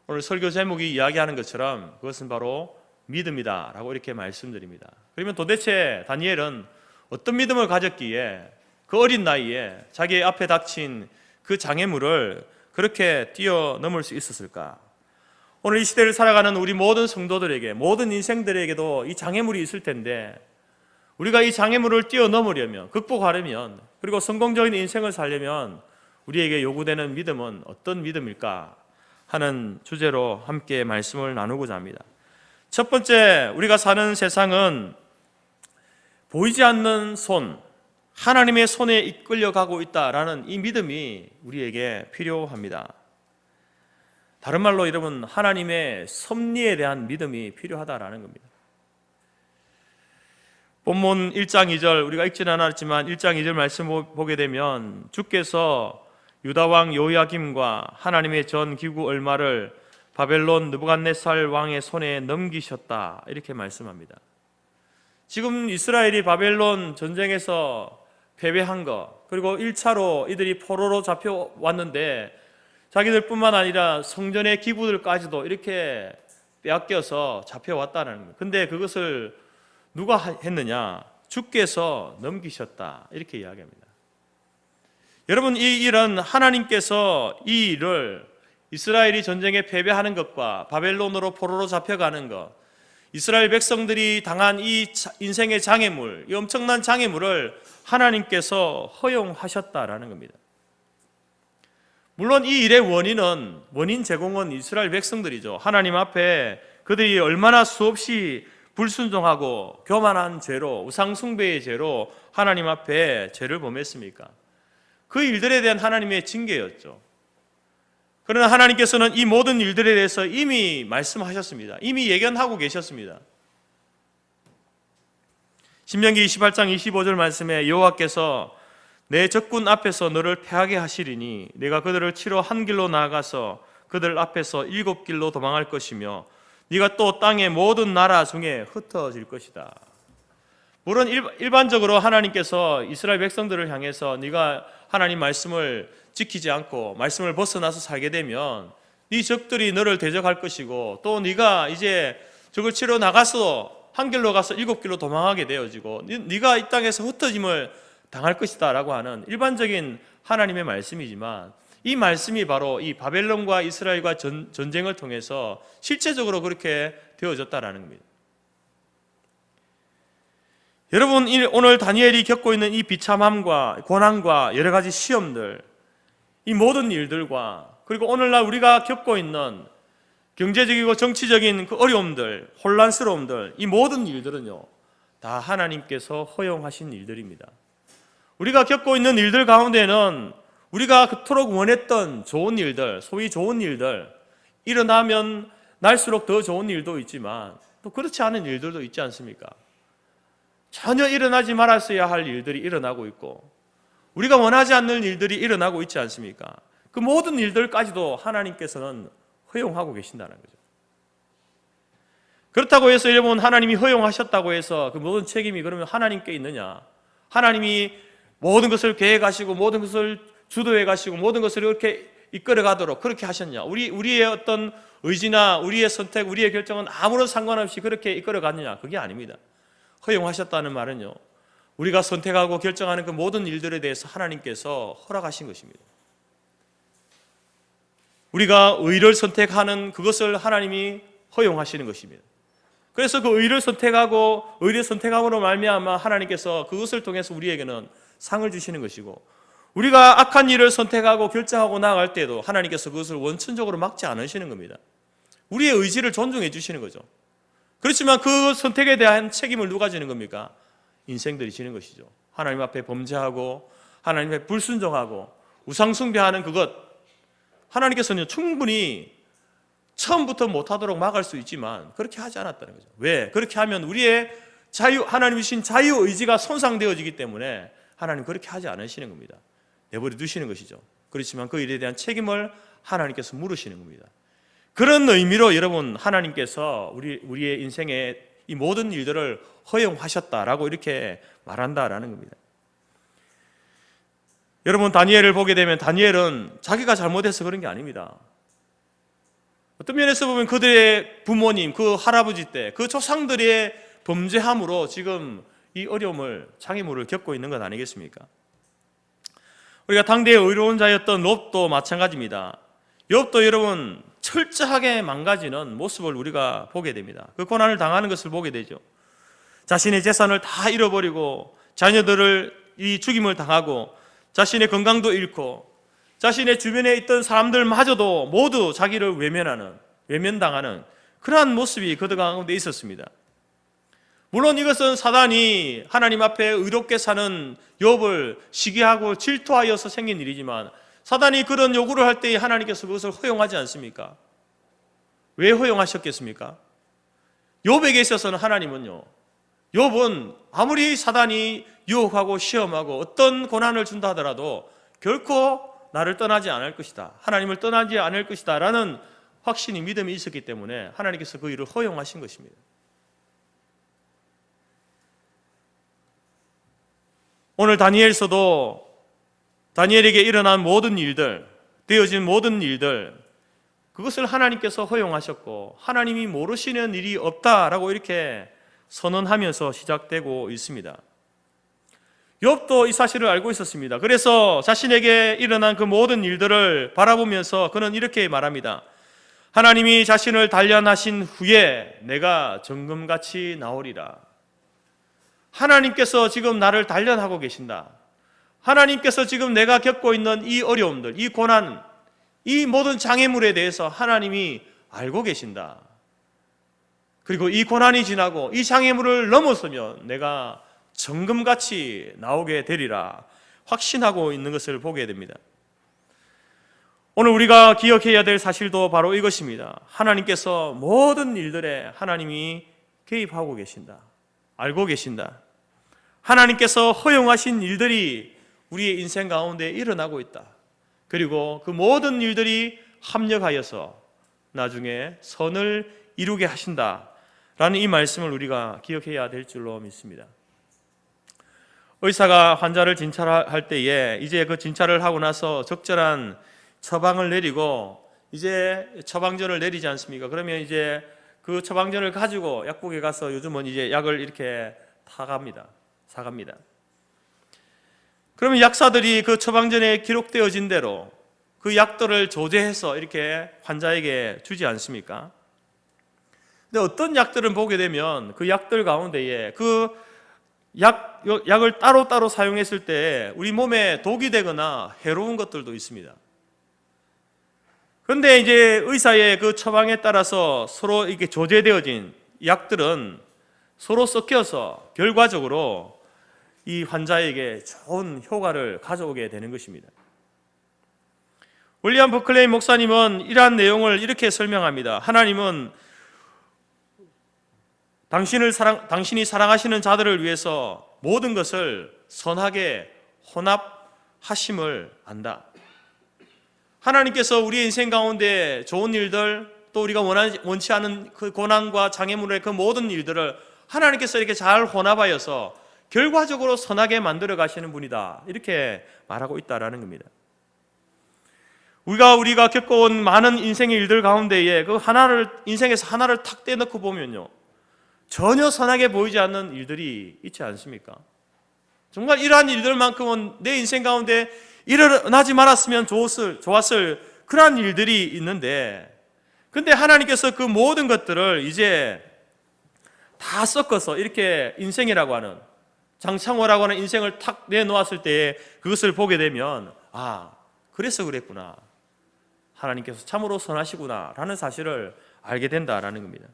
오늘 설교 제목이 이야기하는 것처럼 그것은 바로 믿음이다 라고 이렇게 말씀드립니다. 그러면 도대체 다니엘은 어떤 믿음을 가졌기에 그 어린 나이에 자기 앞에 닥친 그 장애물을 그렇게 뛰어넘을 수 있었을까? 오늘 이 시대를 살아가는 우리 모든 성도들에게, 모든 인생들에게도 이 장애물이 있을 텐데, 우리가 이 장애물을 뛰어넘으려면, 극복하려면, 그리고 성공적인 인생을 살려면 우리에게 요구되는 믿음은 어떤 믿음일까 하는 주제로 함께 말씀을 나누고자 합니다. 첫 번째, 우리가 사는 세상은 보이지 않는 손, 하나님의 손에 이끌려가고 있다라는 이 믿음이 우리에게 필요합니다. 다른 말로 여러분, 하나님의 섭리에 대한 믿음이 필요하다라는 겁니다. 본문 1장 2절, 우리가 읽지는 않았지만 1장 2절 말씀 보게 되면 주께서 유다 왕 요야김과 하나님의 전 기구 얼마를 바벨론 느부갓네살 왕의 손에 넘기셨다, 이렇게 말씀합니다. 지금 이스라엘이 바벨론 전쟁에서 패배한 거, 그리고 1차로 이들이 포로로 잡혀왔는데 자기들뿐만 아니라 성전의 기구들까지도 이렇게 빼앗겨서 잡혀왔다는 거예요. 근데 그것을 누가 했느냐? 주께서 넘기셨다, 이렇게 이야기합니다. 여러분, 이 일은 하나님께서 이 일을 이스라엘이 전쟁에 패배하는 것과 바벨론으로 포로로 잡혀가는 것, 이스라엘 백성들이 당한 이 인생의 장애물, 이 엄청난 장애물을 하나님께서 허용하셨다라는 겁니다. 물론 이 일의 원인 제공은 이스라엘 백성들이죠. 하나님 앞에 그들이 얼마나 수없이 불순종하고 교만한 죄로, 우상숭배의 죄로 하나님 앞에 죄를 범했습니까? 그 일들에 대한 하나님의 징계였죠. 그러나 하나님께서는 이 모든 일들에 대해서 이미 말씀하셨습니다. 이미 예견하고 계셨습니다. 신명기 28장 25절 말씀에 여호와께서 내 적군 앞에서 너를 패하게 하시리니 네가 그들을 치러 한 길로 나아가서 그들 앞에서 7길로 도망할 것이며 네가 또 땅의 모든 나라 중에 흩어질 것이다. 물론 일반적으로 하나님께서 이스라엘 백성들을 향해서 네가 하나님 말씀을 지키지 않고 말씀을 벗어나서 살게 되면 네 적들이 너를 대적할 것이고 또 네가 이제 적을 치러 나가서 한 길로 가서 7길로 도망하게 되어지고 네가 이 땅에서 흩어짐을 당할 것이다 라고 하는 일반적인 하나님의 말씀이지만 이 말씀이 바로 이 바벨론과 이스라엘과 전쟁을 통해서 실제적으로 그렇게 되어졌다라는 겁니다. 여러분, 오늘 다니엘이 겪고 있는 이 비참함과 고난과 여러 가지 시험들, 이 모든 일들과 그리고 오늘날 우리가 겪고 있는 경제적이고 정치적인 그 어려움들, 혼란스러움들, 이 모든 일들은요 다 하나님께서 허용하신 일들입니다. 우리가 겪고 있는 일들 가운데는 우리가 그토록 원했던 좋은 일들, 소위 좋은 일들, 일어나면 날수록 더 좋은 일도 있지만 또 그렇지 않은 일들도 있지 않습니까? 전혀 일어나지 말았어야 할 일들이 일어나고 있고 우리가 원하지 않는 일들이 일어나고 있지 않습니까? 그 모든 일들까지도 하나님께서는 허용하고 계신다는 거죠. 그렇다고 해서 여러분, 하나님이 허용하셨다고 해서 그 모든 책임이 그러면 하나님께 있느냐? 하나님이 모든 것을 계획하시고 모든 것을 주도해 가시고 모든 것을 이렇게 이끌어 가도록 그렇게 하셨냐? 우리의 어떤 의지나 우리의 선택, 우리의 결정은 아무런 상관없이 그렇게 이끌어 갔느냐? 그게 아닙니다. 허용하셨다는 말은요, 우리가 선택하고 결정하는 그 모든 일들에 대해서 하나님께서 허락하신 것입니다. 우리가 의를 선택하는 그것을 하나님이 허용하시는 것입니다. 그래서 그 의를 선택함으로 말미암아 하나님께서 그것을 통해서 우리에게는 상을 주시는 것이고 우리가 악한 일을 선택하고 결정하고 나아갈 때도 하나님께서 그것을 원천적으로 막지 않으시는 겁니다. 우리의 의지를 존중해 주시는 거죠. 그렇지만 그 선택에 대한 책임을 누가 지는 겁니까? 인생들이 지는 것이죠. 하나님 앞에 범죄하고 하나님 앞에 불순종하고 우상숭배하는 그것, 하나님께서는 충분히 처음부터 못하도록 막을 수 있지만 그렇게 하지 않았다는 거죠. 왜? 그렇게 하면 우리의 하나님 주신 자유의지가 손상되어지기 때문에 하나님 그렇게 하지 않으시는 겁니다. 내버려 두시는 것이죠. 그렇지만 그 일에 대한 책임을 하나님께서 물으시는 겁니다. 그런 의미로 여러분, 하나님께서 우리의 인생의 이 모든 일들을 허용하셨다라고 이렇게 말한다라는 겁니다. 여러분, 다니엘을 보게 되면 다니엘은 자기가 잘못해서 그런 게 아닙니다. 어떤 면에서 보면 그들의 부모님, 그 할아버지 때, 그 조상들의 범죄함으로 지금 이 어려움을, 장애물을 겪고 있는 것 아니겠습니까? 우리가 당대의 의로운 자였던 욥도 마찬가지입니다. 욥도 여러분 철저하게 망가지는 모습을 우리가 보게 됩니다. 그 고난을 당하는 것을 보게 되죠. 자신의 재산을 다 잃어버리고 자녀들을 이 죽임을 당하고 자신의 건강도 잃고 자신의 주변에 있던 사람들마저도 모두 자기를 외면당하는 그러한 모습이 그들 가운데 있었습니다. 물론 이것은 사단이 하나님 앞에 의롭게 사는 욥을 시기하고 질투하여서 생긴 일이지만 사단이 그런 요구를 할 때 하나님께서 그것을 허용하지 않습니까? 왜 허용하셨겠습니까? 욥에게 있어서는 하나님은요, 욥은 아무리 사단이 유혹하고 시험하고 어떤 고난을 준다 하더라도 결코 나를 떠나지 않을 것이다, 하나님을 떠나지 않을 것이다 라는 확신이, 믿음이 있었기 때문에 하나님께서 그 일을 허용하신 것입니다. 오늘 다니엘서도 다니엘에게 일어난 모든 일들, 되어진 모든 일들, 그것을 하나님께서 허용하셨고 하나님이 모르시는 일이 없다라고 이렇게 선언하면서 시작되고 있습니다. 욥도 이 사실을 알고 있었습니다. 그래서 자신에게 일어난 그 모든 일들을 바라보면서 그는 이렇게 말합니다. 하나님이 자신을 단련하신 후에 내가 정금같이 나오리라. 하나님께서 지금 나를 단련하고 계신다. 하나님께서 지금 내가 겪고 있는 이 어려움들, 이 고난, 이 모든 장애물에 대해서 하나님이 알고 계신다. 그리고 이 고난이 지나고 이 장애물을 넘어서면 내가 정금같이 나오게 되리라 확신하고 있는 것을 보게 됩니다. 오늘 우리가 기억해야 될 사실도 바로 이것입니다. 하나님께서 모든 일들에 하나님이 개입하고 계신다. 알고 계신다. 하나님께서 허용하신 일들이 우리의 인생 가운데 일어나고 있다. 그리고 그 모든 일들이 합력하여서 나중에 선을 이루게 하신다라는 이 말씀을 우리가 기억해야 될 줄로 믿습니다. 의사가 환자를 진찰할 때에 이제 그 진찰을 하고 나서 적절한 처방을 내리고 이제 처방전을 내리지 않습니까? 그러면 이제 그 처방전을 가지고 약국에 가서 요즘은 이제 약을 이렇게 사갑니다. 그러면 약사들이 그 처방전에 기록되어진 대로 그 약들을 조제해서 이렇게 환자에게 주지 않습니까? 근데 어떤 약들은 보게 되면 그 약들 가운데에 그 약을 따로따로 사용했을 때 우리 몸에 독이 되거나 해로운 것들도 있습니다. 그런데 이제 의사의 그 처방에 따라서 서로 이렇게 조제되어진 약들은 서로 섞여서 결과적으로 이 환자에게 좋은 효과를 가져오게 되는 것입니다. 윌리엄 버클레이 목사님은 이러한 내용을 이렇게 설명합니다. 하나님은 당신이 사랑하시는 자들을 위해서 모든 것을 선하게 혼합하심을 안다. 하나님께서 우리의 인생 가운데 좋은 일들, 또 우리가 원치 않은 그 고난과 장애물의 그 모든 일들을 하나님께서 이렇게 잘 혼합하여서 결과적으로 선하게 만들어 가시는 분이다. 이렇게 말하고 있다라는 겁니다. 우리가 겪어온 많은 인생의 일들 가운데에 그 인생에서 하나를 탁 떼놓고 보면요, 전혀 선하게 보이지 않는 일들이 있지 않습니까? 정말 이러한 일들만큼은 내 인생 가운데 일어나지 말았으면 좋았을 그러한 일들이 있는데, 근데 하나님께서 그 모든 것들을 이제 다 섞어서 이렇게 인생이라고 하는, 장창호라고 하는 인생을 탁 내놓았을 때 그것을 보게 되면, 아, 그래서 그랬구나, 하나님께서 참으로 선하시구나 라는 사실을 알게 된다라는 겁니다.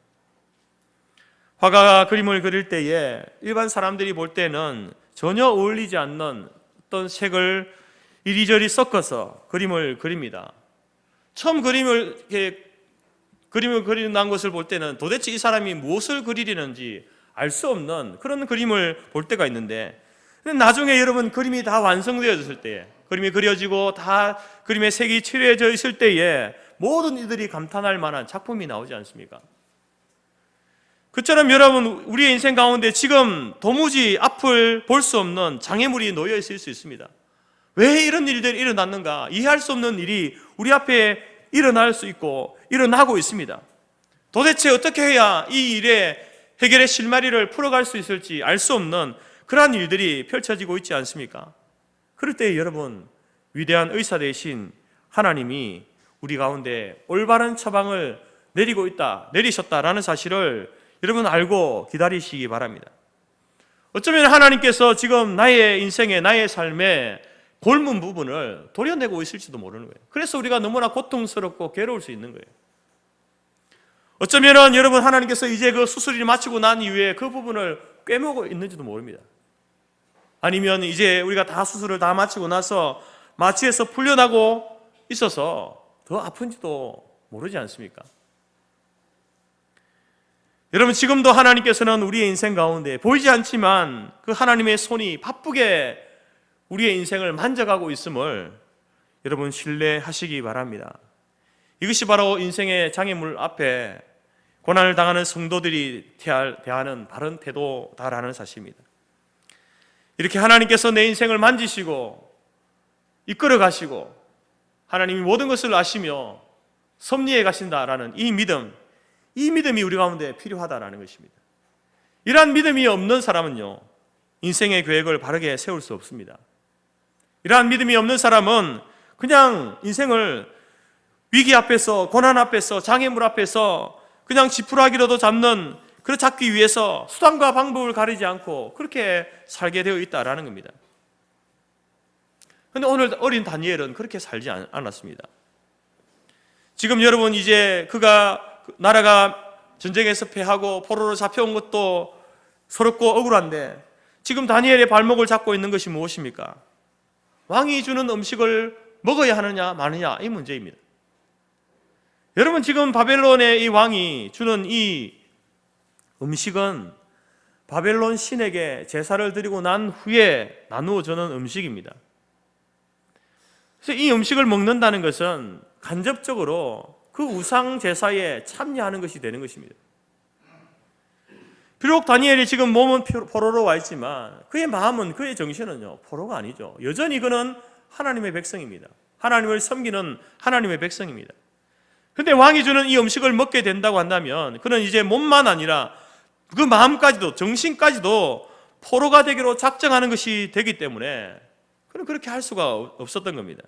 화가가 그림을 그릴 때에 일반 사람들이 볼 때는 전혀 어울리지 않는 어떤 색을 이리저리 섞어서 그림을 그립니다. 처음 그림을 그리는 것을 볼 때는 도대체 이 사람이 무엇을 그리려는지 알 수 없는 그런 그림을 볼 때가 있는데, 나중에 여러분 그림이 다 완성되어졌을 때, 그림이 그려지고 다 그림의 색이 칠해져 있을 때에 모든 이들이 감탄할 만한 작품이 나오지 않습니까? 그처럼 여러분, 우리의 인생 가운데 지금 도무지 앞을 볼 수 없는 장애물이 놓여 있을 수 있습니다. 왜 이런 일들이 일어났는가? 이해할 수 없는 일이 우리 앞에 일어날 수 있고 일어나고 있습니다. 도대체 어떻게 해야 이 일의 해결의 실마리를 풀어갈 수 있을지 알 수 없는 그러한 일들이 펼쳐지고 있지 않습니까? 그럴 때 여러분, 위대한 의사 되신 하나님이 우리 가운데 올바른 처방을 내리셨다라는 사실을 여러분 알고 기다리시기 바랍니다. 어쩌면 하나님께서 지금 나의 인생에, 나의 삶에 골문 부분을 도려내고 있을지도 모르는 거예요. 그래서 우리가 너무나 고통스럽고 괴로울 수 있는 거예요. 어쩌면 여러분, 하나님께서 이제 그 수술이 마치고 난 이후에 그 부분을 꿰매고 있는지도 모릅니다. 아니면 이제 우리가 다 수술을 다 마치고 나서 마취에서 풀려나고 있어서 더 아픈지도 모르지 않습니까? 여러분, 지금도 하나님께서는 우리의 인생 가운데 보이지 않지만 그 하나님의 손이 바쁘게 우리의 인생을 만져가고 있음을 여러분 신뢰하시기 바랍니다. 이것이 바로 인생의 장애물 앞에 고난을 당하는 성도들이 대하는 바른 태도다라는 사실입니다. 이렇게 하나님께서 내 인생을 만지시고 이끌어 가시고 하나님이 모든 것을 아시며 섭리해 가신다라는 이 믿음이 우리 가운데 필요하다라는 것입니다. 이러한 믿음이 없는 사람은요, 인생의 계획을 바르게 세울 수 없습니다. 이러한 믿음이 없는 사람은 그냥 인생을 위기 앞에서, 고난 앞에서, 장애물 앞에서 그냥 지푸라기로도 잡기 위해서 수단과 방법을 가리지 않고 그렇게 살게 되어 있다라는 겁니다. 그런데 오늘 어린 다니엘은 그렇게 살지 않았습니다. 지금 여러분, 이제 나라가 전쟁에서 패하고 포로로 잡혀온 것도 서럽고 억울한데 지금 다니엘의 발목을 잡고 있는 것이 무엇입니까? 왕이 주는 음식을 먹어야 하느냐 마느냐, 이 문제입니다. 여러분, 지금 바벨론의 이 왕이 주는 이 음식은 바벨론 신에게 제사를 드리고 난 후에 나누어 주는 음식입니다. 그래서 이 음식을 먹는다는 것은 간접적으로 그 우상 제사에 참여하는 것이 되는 것입니다. 비록 다니엘이 지금 몸은 포로로 와 있지만 그의 마음은, 그의 정신은요, 포로가 아니죠. 여전히 그는 하나님의 백성입니다. 하나님을 섬기는 하나님의 백성입니다. 그런데 왕이 주는 이 음식을 먹게 된다고 한다면 그는 이제 몸만 아니라 그 마음까지도, 정신까지도 포로가 되기로 작정하는 것이 되기 때문에 그는 그렇게 할 수가 없었던 겁니다.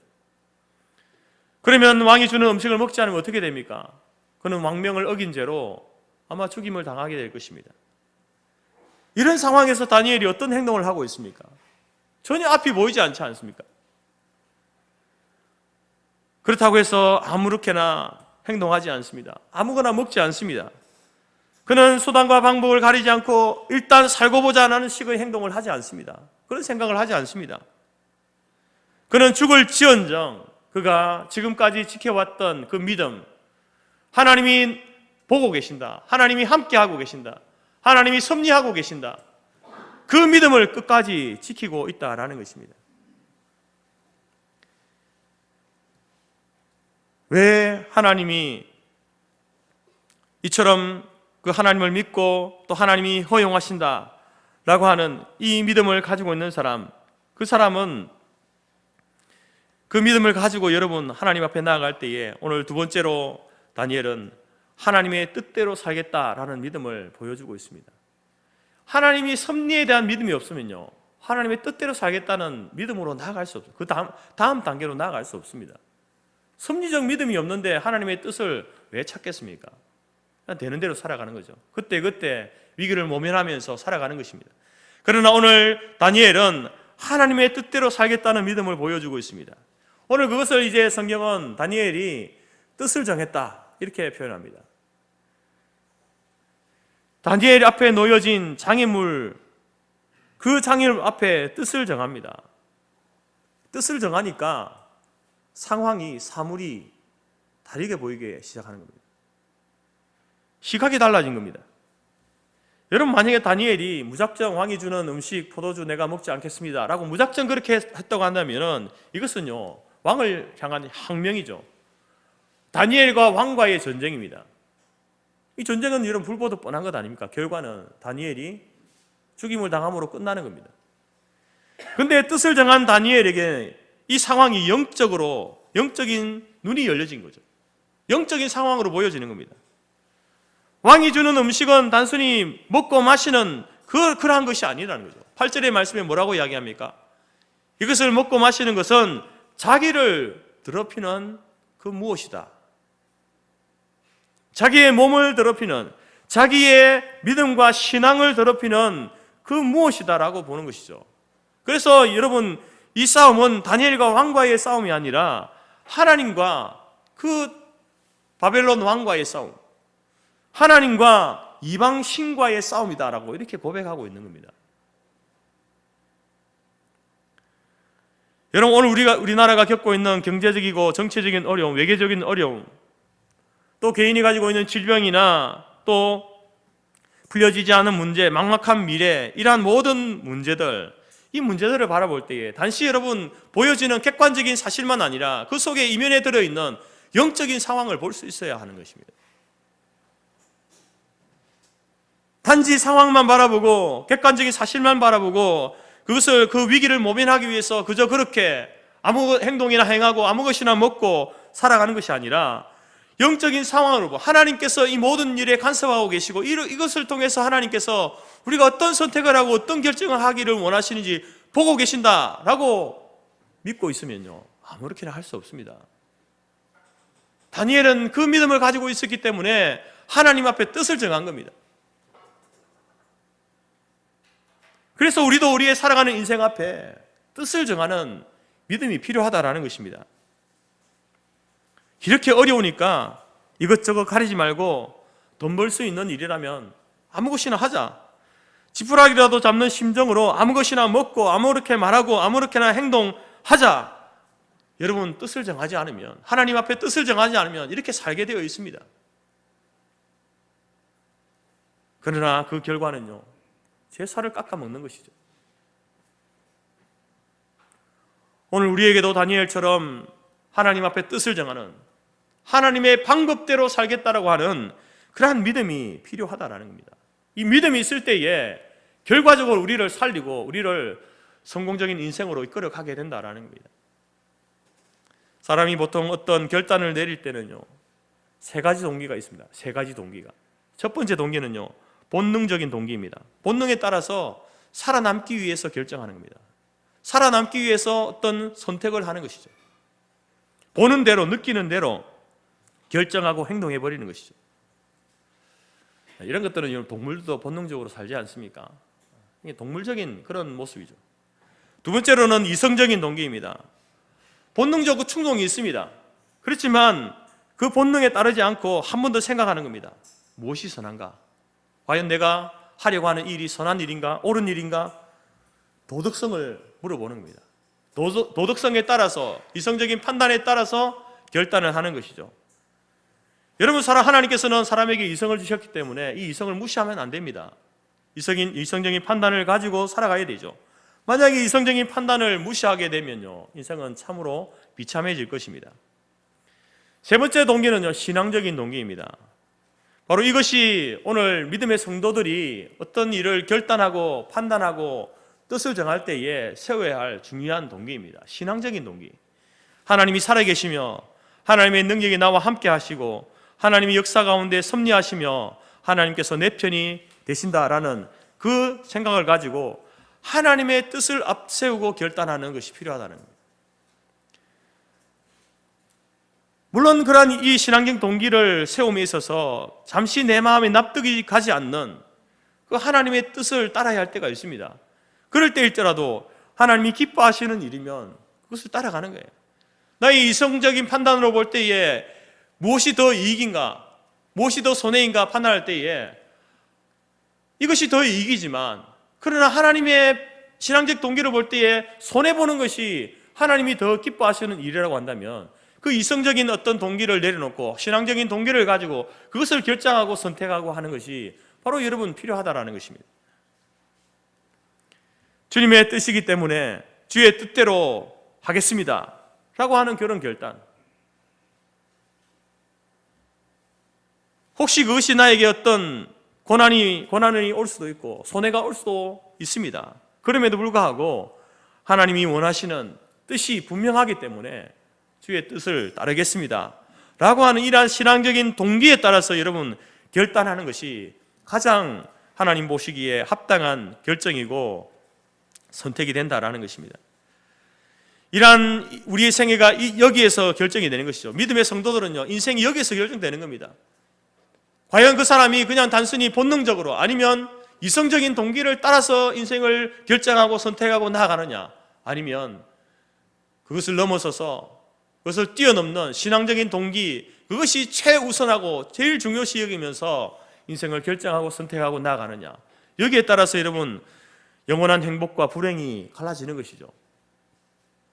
그러면 왕이 주는 음식을 먹지 않으면 어떻게 됩니까? 그는 왕명을 어긴 죄로 아마 죽임을 당하게 될 것입니다. 이런 상황에서 다니엘이 어떤 행동을 하고 있습니까? 전혀 앞이 보이지 않지 않습니까? 그렇다고 해서 아무렇게나 행동하지 않습니다. 아무거나 먹지 않습니다. 그는 수단과 방법을 가리지 않고 일단 살고 보자는 식의 행동을 하지 않습니다. 그런 생각을 하지 않습니다. 그는 죽을지언정 그가 지금까지 지켜왔던 그 믿음, 하나님이 보고 계신다, 하나님이 함께하고 계신다, 하나님이 섭리하고 계신다, 그 믿음을 끝까지 지키고 있다라는 것입니다. 왜 하나님이 이처럼 그 하나님을 믿고 또 하나님이 허용하신다라고 하는 이 믿음을 가지고 있는 사람, 그 사람은 그 믿음을 가지고 여러분 하나님 앞에 나아갈 때에 오늘 두 번째로 다니엘은 하나님의 뜻대로 살겠다라는 믿음을 보여주고 있습니다. 하나님이 섭리에 대한 믿음이 없으면요, 하나님의 뜻대로 살겠다는 믿음으로 나아갈 수 없어요. 그 다음 단계로 나아갈 수 없습니다. 섭리적 믿음이 없는데 하나님의 뜻을 왜 찾겠습니까? 그냥 되는 대로 살아가는 거죠. 그때 위기를 모면하면서 살아가는 것입니다. 그러나 오늘 다니엘은 하나님의 뜻대로 살겠다는 믿음을 보여주고 있습니다. 오늘 그것을 이제 성경은 다니엘이 뜻을 정했다 이렇게 표현합니다. 다니엘 앞에 놓여진 장애물, 그 장애물 앞에 뜻을 정합니다. 뜻을 정하니까 상황이, 사물이 다르게 보이게 시작하는 겁니다. 시각이 달라진 겁니다. 여러분, 만약에 다니엘이 무작정 왕이 주는 음식, 포도주 내가 먹지 않겠습니다 라고 무작정 그렇게 했다고 한다면 이것은요, 왕을 향한 항명이죠. 다니엘과 왕과의 전쟁입니다. 이 전쟁은 여러분 불보듯 뻔한 것 아닙니까? 결과는 다니엘이 죽임을 당함으로 끝나는 겁니다. 그런데 뜻을 정한 다니엘에게 이 상황이 영적인 눈이 열려진 거죠. 영적인 상황으로 보여지는 겁니다. 왕이 주는 음식은 단순히 먹고 마시는 그러한 것이 아니라는 거죠. 8절의 말씀에 뭐라고 이야기합니까? 이것을 먹고 마시는 것은 자기를 더럽히는 그 무엇이다. 자기의 몸을 더럽히는, 자기의 믿음과 신앙을 더럽히는 그 무엇이다라고 보는 것이죠. 그래서 여러분, 이 싸움은 다니엘과 왕과의 싸움이 아니라 하나님과 그 바벨론 왕과의 싸움, 하나님과 이방 신과의 싸움이다라고 이렇게 고백하고 있는 겁니다. 여러분, 오늘 우리나라가 겪고 있는 경제적이고 정치적인 어려움, 외교적인 어려움, 또 개인이 가지고 있는 질병이나 또 풀려지지 않은 문제, 막막한 미래, 이러한 모든 문제들, 이 문제들을 바라볼 때에 단지 여러분 보여지는 객관적인 사실만 아니라 그 속에 이면에 들어있는 영적인 상황을 볼 수 있어야 하는 것입니다. 단지 상황만 바라보고 객관적인 사실만 바라보고 그것을 그 위기를 모면하기 위해서 그저 그렇게 아무 행동이나 행하고 아무 것이나 먹고 살아가는 것이 아니라 영적인 상황으로 보고 하나님께서 이 모든 일에 간섭하고 계시고 이것을 통해서 하나님께서 우리가 어떤 선택을 하고 어떤 결정을 하기를 원하시는지 보고 계신다라고 믿고 있으면요, 아무렇게나 할 수 없습니다. 다니엘은 그 믿음을 가지고 있었기 때문에 하나님 앞에 뜻을 정한 겁니다. 그래서 우리도 우리의 살아가는 인생 앞에 뜻을 정하는 믿음이 필요하다라는 것입니다. 이렇게 어려우니까 이것저것 가리지 말고 돈 벌 수 있는 일이라면 아무 것이나 하자. 지푸라기라도 잡는 심정으로 아무 것이나 먹고 아무렇게 말하고 아무렇게나 행동하자. 여러분, 뜻을 정하지 않으면, 하나님 앞에 뜻을 정하지 않으면 이렇게 살게 되어 있습니다. 그러나 그 결과는요, 제 살을 깎아먹는 것이죠. 오늘 우리에게도 다니엘처럼 하나님 앞에 뜻을 정하는, 하나님의 방법대로 살겠다라고 하는 그러한 믿음이 필요하다라는 겁니다. 이 믿음이 있을 때에 결과적으로 우리를 살리고 우리를 성공적인 인생으로 이끌어가게 된다라는 겁니다. 사람이 보통 어떤 결단을 내릴 때는요, 세 가지 동기가 있습니다. 세 가지 동기가. 첫 번째 동기는요, 본능적인 동기입니다. 본능에 따라서 살아남기 위해서 결정하는 겁니다. 살아남기 위해서 어떤 선택을 하는 것이죠. 보는 대로, 느끼는 대로 결정하고 행동해 버리는 것이죠. 이런 것들은 동물도 본능적으로 살지 않습니까? 이게 동물적인 그런 모습이죠. 두 번째로는 이성적인 동기입니다. 본능적으로 충동이 있습니다. 그렇지만 그 본능에 따르지 않고 한 번 더 생각하는 겁니다. 무엇이 선한가? 과연 내가 하려고 하는 일이 선한 일인가? 옳은 일인가? 도덕성을 물어보는 겁니다. 도덕성에 따라서, 이성적인 판단에 따라서 결단을 하는 것이죠. 여러분, 하나님께서는 사람에게 이성을 주셨기 때문에 이 이성을 무시하면 안 됩니다. 이성적인 판단을 가지고 살아가야 되죠. 만약에 이성적인 판단을 무시하게 되면요, 인생은 참으로 비참해질 것입니다. 세 번째 동기는요, 신앙적인 동기입니다. 바로 이것이 오늘 믿음의 성도들이 어떤 일을 결단하고 판단하고 뜻을 정할 때에 세워야 할 중요한 동기입니다. 신앙적인 동기. 하나님이 살아계시며 하나님의 능력이 나와 함께 하시고 하나님이 역사 가운데 섭리하시며 하나님께서 내 편이 되신다라는 그 생각을 가지고 하나님의 뜻을 앞세우고 결단하는 것이 필요하다는 겁니다. 물론 그러한 이 신앙적 동기를 세움에 있어서 잠시 내 마음에 납득이 가지 않는 그 하나님의 뜻을 따라야 할 때가 있습니다. 그럴 때일지라도 하나님이 기뻐하시는 일이면 그것을 따라가는 거예요. 나의 이성적인 판단으로 볼 때에 무엇이 더 이익인가, 무엇이 더 손해인가 판단할 때에 이것이 더 이익이지만, 그러나 하나님의 신앙적 동기를 볼 때에 손해보는 것이 하나님이 더 기뻐하시는 일이라고 한다면 그 이성적인 어떤 동기를 내려놓고 신앙적인 동기를 가지고 그것을 결정하고 선택하고 하는 것이 바로 여러분 필요하다라는 것입니다. 주님의 뜻이기 때문에 주의 뜻대로 하겠습니다 라고 하는 그런 결단. 혹시 그것이 나에게 어떤 고난이 올 수도 있고 손해가 올 수도 있습니다. 그럼에도 불구하고 하나님이 원하시는 뜻이 분명하기 때문에 주의 뜻을 따르겠습니다 라고 하는 이러한 신앙적인 동기에 따라서 여러분 결단하는 것이 가장 하나님 보시기에 합당한 결정이고 선택이 된다라는 것입니다. 이러한 우리의 생애가 여기에서 결정이 되는 것이죠. 믿음의 성도들은요, 인생이 여기에서 결정되는 겁니다. 과연 그 사람이 그냥 단순히 본능적으로 아니면 이성적인 동기를 따라서 인생을 결정하고 선택하고 나아가느냐, 아니면 그것을 넘어서서 그것을 뛰어넘는 신앙적인 동기, 그것이 최우선하고 제일 중요시 여기면서 인생을 결정하고 선택하고 나아가느냐, 여기에 따라서 여러분 영원한 행복과 불행이 갈라지는 것이죠.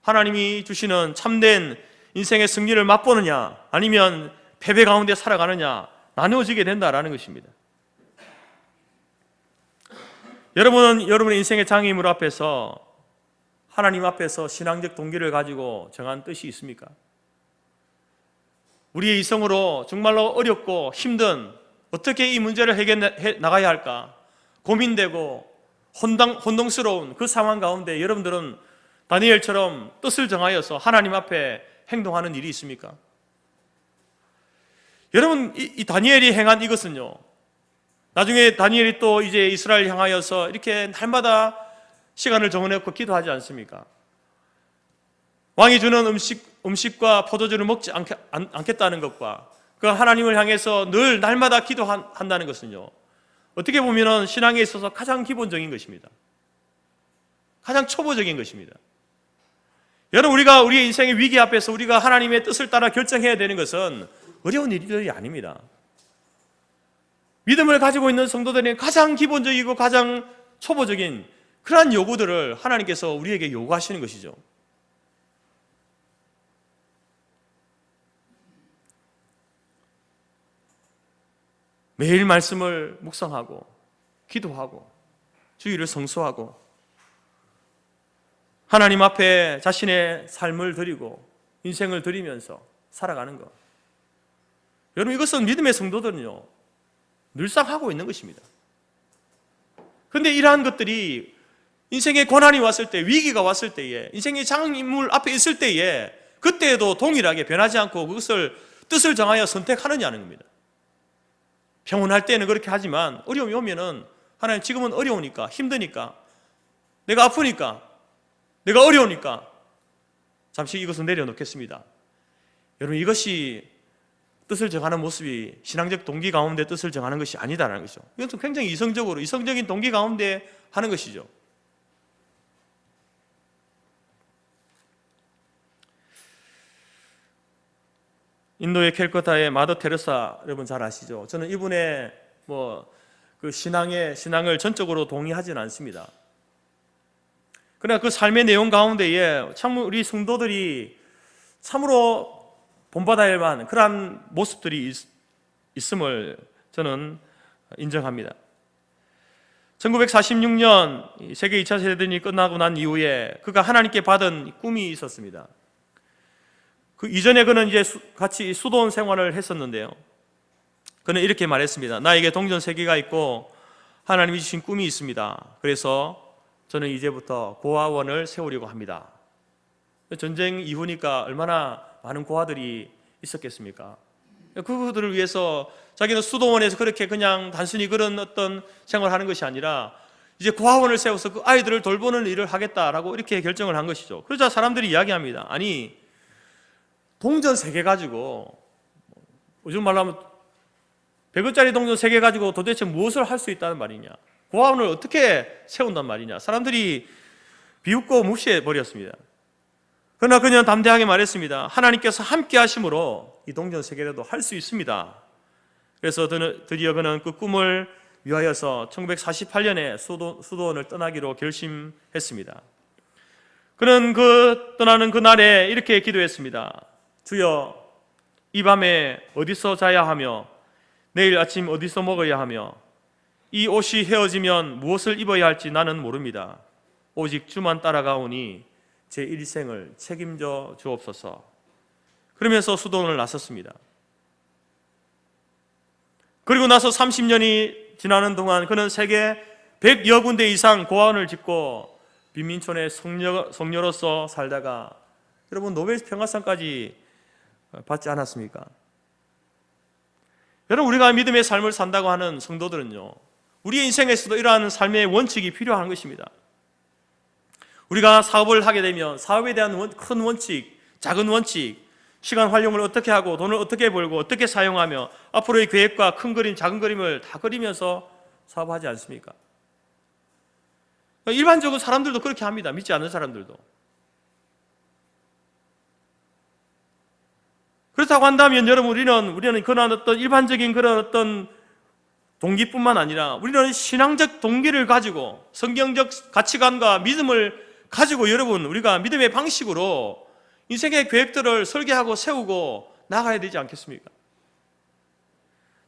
하나님이 주시는 참된 인생의 승리를 맛보느냐, 아니면 패배 가운데 살아가느냐, 나누어지게 된다라는 것입니다. 여러분은 여러분의 인생의 장애물 앞에서, 하나님 앞에서 신앙적 동기를 가지고 정한 뜻이 있습니까? 우리의 이성으로 정말로 어렵고 힘든, 어떻게 이 문제를 해결해 나가야 할까 고민되고 혼동스러운 그 상황 가운데 여러분들은 다니엘처럼 뜻을 정하여서 하나님 앞에 행동하는 일이 있습니까? 여러분, 이 다니엘이 행한 이것은요, 나중에 다니엘이 또 이제 이스라엘 향하여서 이렇게 날마다 시간을 정해놓고 기도하지 않습니까? 왕이 주는 음식과 포도주를 먹지 않겠다는 것과 그 하나님을 향해서 늘 날마다 기도한다는 것은요, 어떻게 보면 신앙에 있어서 가장 기본적인 것입니다. 가장 초보적인 것입니다. 여러분, 우리가 우리의 인생의 위기 앞에서 우리가 하나님의 뜻을 따라 결정해야 되는 것은 어려운 일들이 아닙니다. 믿음을 가지고 있는 성도들이 가장 기본적이고 가장 초보적인 그러한 요구들을 하나님께서 우리에게 요구하시는 것이죠. 매일 말씀을 묵상하고 기도하고 주의를 성수하고 하나님 앞에 자신의 삶을 드리고 인생을 드리면서 살아가는 것. 여러분, 이것은 믿음의 성도들은요, 늘상 하고 있는 것입니다. 그런데 이러한 것들이 인생의 고난이 왔을 때, 위기가 왔을 때에, 인생의 장애물 앞에 있을 때에 그때에도 동일하게 변하지 않고 그것을 뜻을 정하여 선택하느냐는 겁니다. 평온할 때는 그렇게 하지만 어려움이 오면은 하나님, 지금은 어려우니까, 힘드니까, 내가 아프니까, 내가 어려우니까 잠시 이것을 내려놓겠습니다. 여러분, 이것이 뜻을 정하는 모습이 신앙적 동기 가운데 뜻을 정하는 것이 아니다라는 것이죠. 이것은 굉장히 이성적인 동기 가운데 하는 것이죠. 인도의 캘커타의 마더 테레사, 여러분 잘 아시죠? 저는 이분의 그 신앙을 전적으로 동의하지는 않습니다. 그러나 그 삶의 내용 가운데에 참 우리 성도들이 참으로 본받아야 할 만한 그러한 모습들이 있음을 저는 인정합니다. 1946년 세계 2차 세대전이 끝나고 난 이후에 그가 하나님께 받은 꿈이 있었습니다. 그 이전에 그는 이제 같이 수도원 생활을 했었는데요. 그는 이렇게 말했습니다. 나에게 동전 3개가 있고 하나님이 주신 꿈이 있습니다. 그래서 저는 이제부터 고아원을 세우려고 합니다. 전쟁 이후니까 얼마나 많은 고아들이 있었겠습니까? 그들을 위해서 자기는 수도원에서 그렇게 그냥 단순히 그런 어떤 생활을 하는 것이 아니라 이제 고아원을 세워서 그 아이들을 돌보는 일을 하겠다라고 이렇게 결정을 한 것이죠. 그러자 사람들이 이야기합니다. 아니, 동전 3개 가지고, 요즘 말로 하면 100원짜리 동전 3개 가지고 도대체 무엇을 할 수 있다는 말이냐, 고아원을 어떻게 세운단 말이냐, 사람들이 비웃고 무시해 버렸습니다. 그러나 그녀는 담대하게 말했습니다. 하나님께서 함께 하심으로 이 동전 3개라도 할 수 있습니다. 그래서 드디어 그는 그 꿈을 위하여서 1948년에 수도원을 떠나기로 결심했습니다. 그는 떠나는 그날에 이렇게 기도했습니다. 주여, 이 밤에 어디서 자야 하며 내일 아침 어디서 먹어야 하며 이 옷이 헤어지면 무엇을 입어야 할지 나는 모릅니다. 오직 주만 따라가오니 제 일생을 책임져 주옵소서. 그러면서 수도원을 나섰습니다. 그리고 나서 30년이 지나는 동안 그는 세계 100여 군데 이상 고아원을 짓고 빈민촌의 성녀로서 살다가 여러분 노벨 평화상까지 받지 않았습니까? 여러분, 우리가 믿음의 삶을 산다고 하는 성도들은요, 우리의 인생에서도 이러한 삶의 원칙이 필요한 것입니다. 우리가 사업을 하게 되면 사업에 대한 큰 원칙, 작은 원칙, 시간 활용을 어떻게 하고 돈을 어떻게 벌고 어떻게 사용하며 앞으로의 계획과 큰 그림, 작은 그림을 다 그리면서 사업하지 않습니까? 일반적으로 사람들도 그렇게 합니다. 믿지 않는 사람들도. 그렇다고 한다면 여러분, 우리는 그런 어떤 일반적인 그런 어떤 동기뿐만 아니라 우리는 신앙적 동기를 가지고 성경적 가치관과 믿음을 가지고 여러분, 우리가 믿음의 방식으로 인생의 계획들을 설계하고 세우고 나가야 되지 않겠습니까?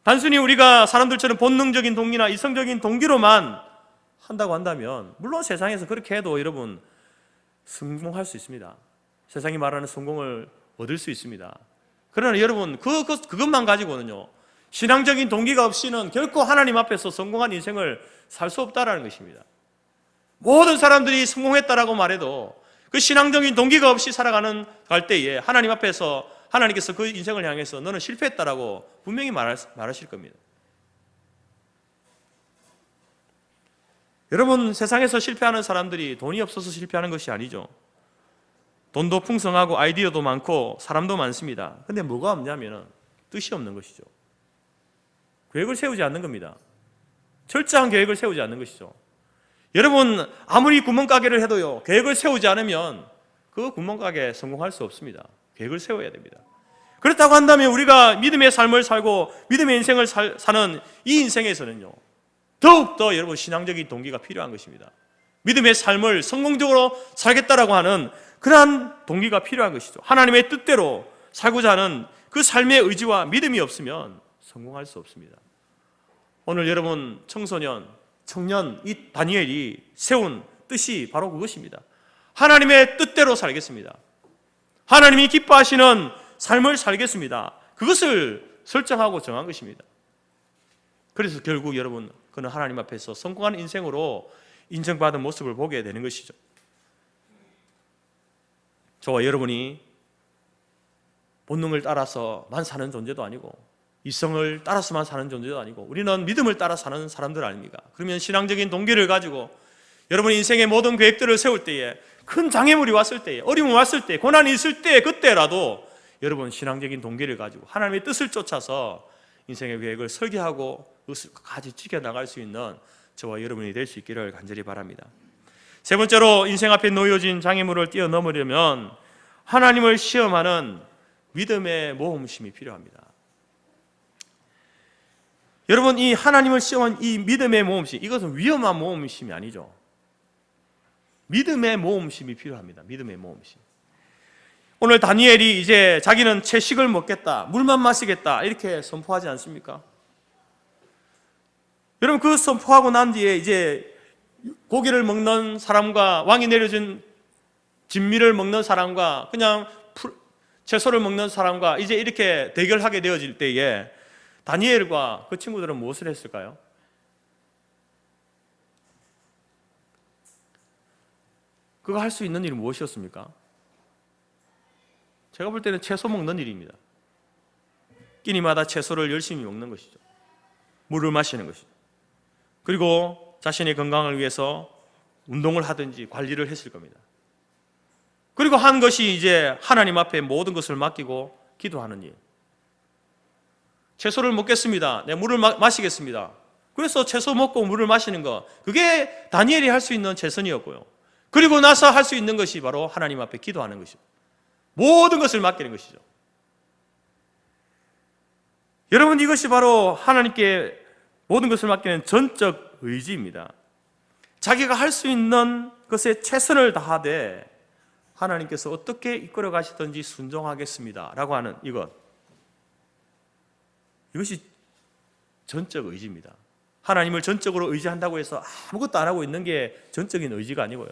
단순히 우리가 사람들처럼 본능적인 동기나 이성적인 동기로만 한다고 한다면 물론 세상에서 그렇게 해도 여러분 성공할 수 있습니다. 세상이 말하는 성공을 얻을 수 있습니다. 그러나 여러분 그것만 가지고는요, 신앙적인 동기가 없이는 결코 하나님 앞에서 성공한 인생을 살 수 없다라는 것입니다. 모든 사람들이 성공했다라고 말해도 그 신앙적인 동기가 없이 갈 때에 하나님 앞에서 하나님께서 그 인생을 향해서 너는 실패했다라고 분명히 말하실 겁니다. 여러분, 세상에서 실패하는 사람들이 돈이 없어서 실패하는 것이 아니죠. 돈도 풍성하고 아이디어도 많고 사람도 많습니다. 근데 뭐가 없냐면 뜻이 없는 것이죠. 계획을 세우지 않는 겁니다. 철저한 계획을 세우지 않는 것이죠. 여러분, 아무리 구멍가게를 해도요, 계획을 세우지 않으면 그 구멍가게에 성공할 수 없습니다. 계획을 세워야 됩니다. 그렇다고 한다면 우리가 믿음의 삶을 살고 믿음의 인생을 사는 이 인생에서는요, 더욱더 여러분 신앙적인 동기가 필요한 것입니다. 믿음의 삶을 성공적으로 살겠다라고 하는 그러한 동기가 필요한 것이죠. 하나님의 뜻대로 살고자 하는 그 삶의 의지와 믿음이 없으면 성공할 수 없습니다. 오늘 여러분 청소년, 청년 이 다니엘이 세운 뜻이 바로 그것입니다. 하나님의 뜻대로 살겠습니다. 하나님이 기뻐하시는 삶을 살겠습니다. 그것을 설정하고 정한 것입니다. 그래서 결국 여러분 그는 하나님 앞에서 성공한 인생으로 인정받은 모습을 보게 되는 것이죠. 저와 여러분이 본능을 따라서만 사는 존재도 아니고 이성을 따라서만 사는 존재도 아니고 우리는 믿음을 따라 사는 사람들 아닙니까? 그러면 신앙적인 동기를 가지고 여러분 인생의 모든 계획들을 세울 때에 큰 장애물이 왔을 때에 어려움이 왔을 때 고난이 있을 때 그때라도 여러분 신앙적인 동기를 가지고 하나님의 뜻을 쫓아서 인생의 계획을 설계하고 그것을 끝까지 지켜나갈 수 있는 저와 여러분이 될 수 있기를 간절히 바랍니다. 세 번째로 인생 앞에 놓여진 장애물을 뛰어넘으려면 하나님을 시험하는 믿음의 모험심이 필요합니다. 여러분 이 하나님을 시험한 이 믿음의 모험심, 이것은 위험한 모험심이 아니죠. 믿음의 모험심이 필요합니다. 믿음의 모험심. 오늘 다니엘이 이제 자기는 채식을 먹겠다, 물만 마시겠다 이렇게 선포하지 않습니까? 여러분 그 선포하고 난 뒤에 이제 고기를 먹는 사람과 왕이 내려준 진미를 먹는 사람과 그냥 채소를 먹는 사람과 이제 이렇게 대결하게 되어질 때에 다니엘과 그 친구들은 무엇을 했을까요? 그가 할 수 있는 일이 무엇이었습니까? 제가 볼 때는 채소 먹는 일입니다. 끼니마다 채소를 열심히 먹는 것이죠. 물을 마시는 것이죠. 그리고 자신의 건강을 위해서 운동을 하든지 관리를 했을 겁니다. 그리고 한 것이 이제 하나님 앞에 모든 것을 맡기고 기도하는 일. 채소를 먹겠습니다. 네, 물을 마시겠습니다. 그래서 채소 먹고 물을 마시는 것, 그게 다니엘이 할 수 있는 최선이었고요. 그리고 나서 할 수 있는 것이 바로 하나님 앞에 기도하는 것이죠. 모든 것을 맡기는 것이죠. 여러분 이것이 바로 하나님께 모든 것을 맡기는 전적 의지입니다. 자기가 할 수 있는 것에 최선을 다하되 하나님께서 어떻게 이끌어 가시든지 순종하겠습니다 라고 하는 이것이 전적 의지입니다. 하나님을 전적으로 의지한다고 해서 아무것도 안 하고 있는 게 전적인 의지가 아니고요.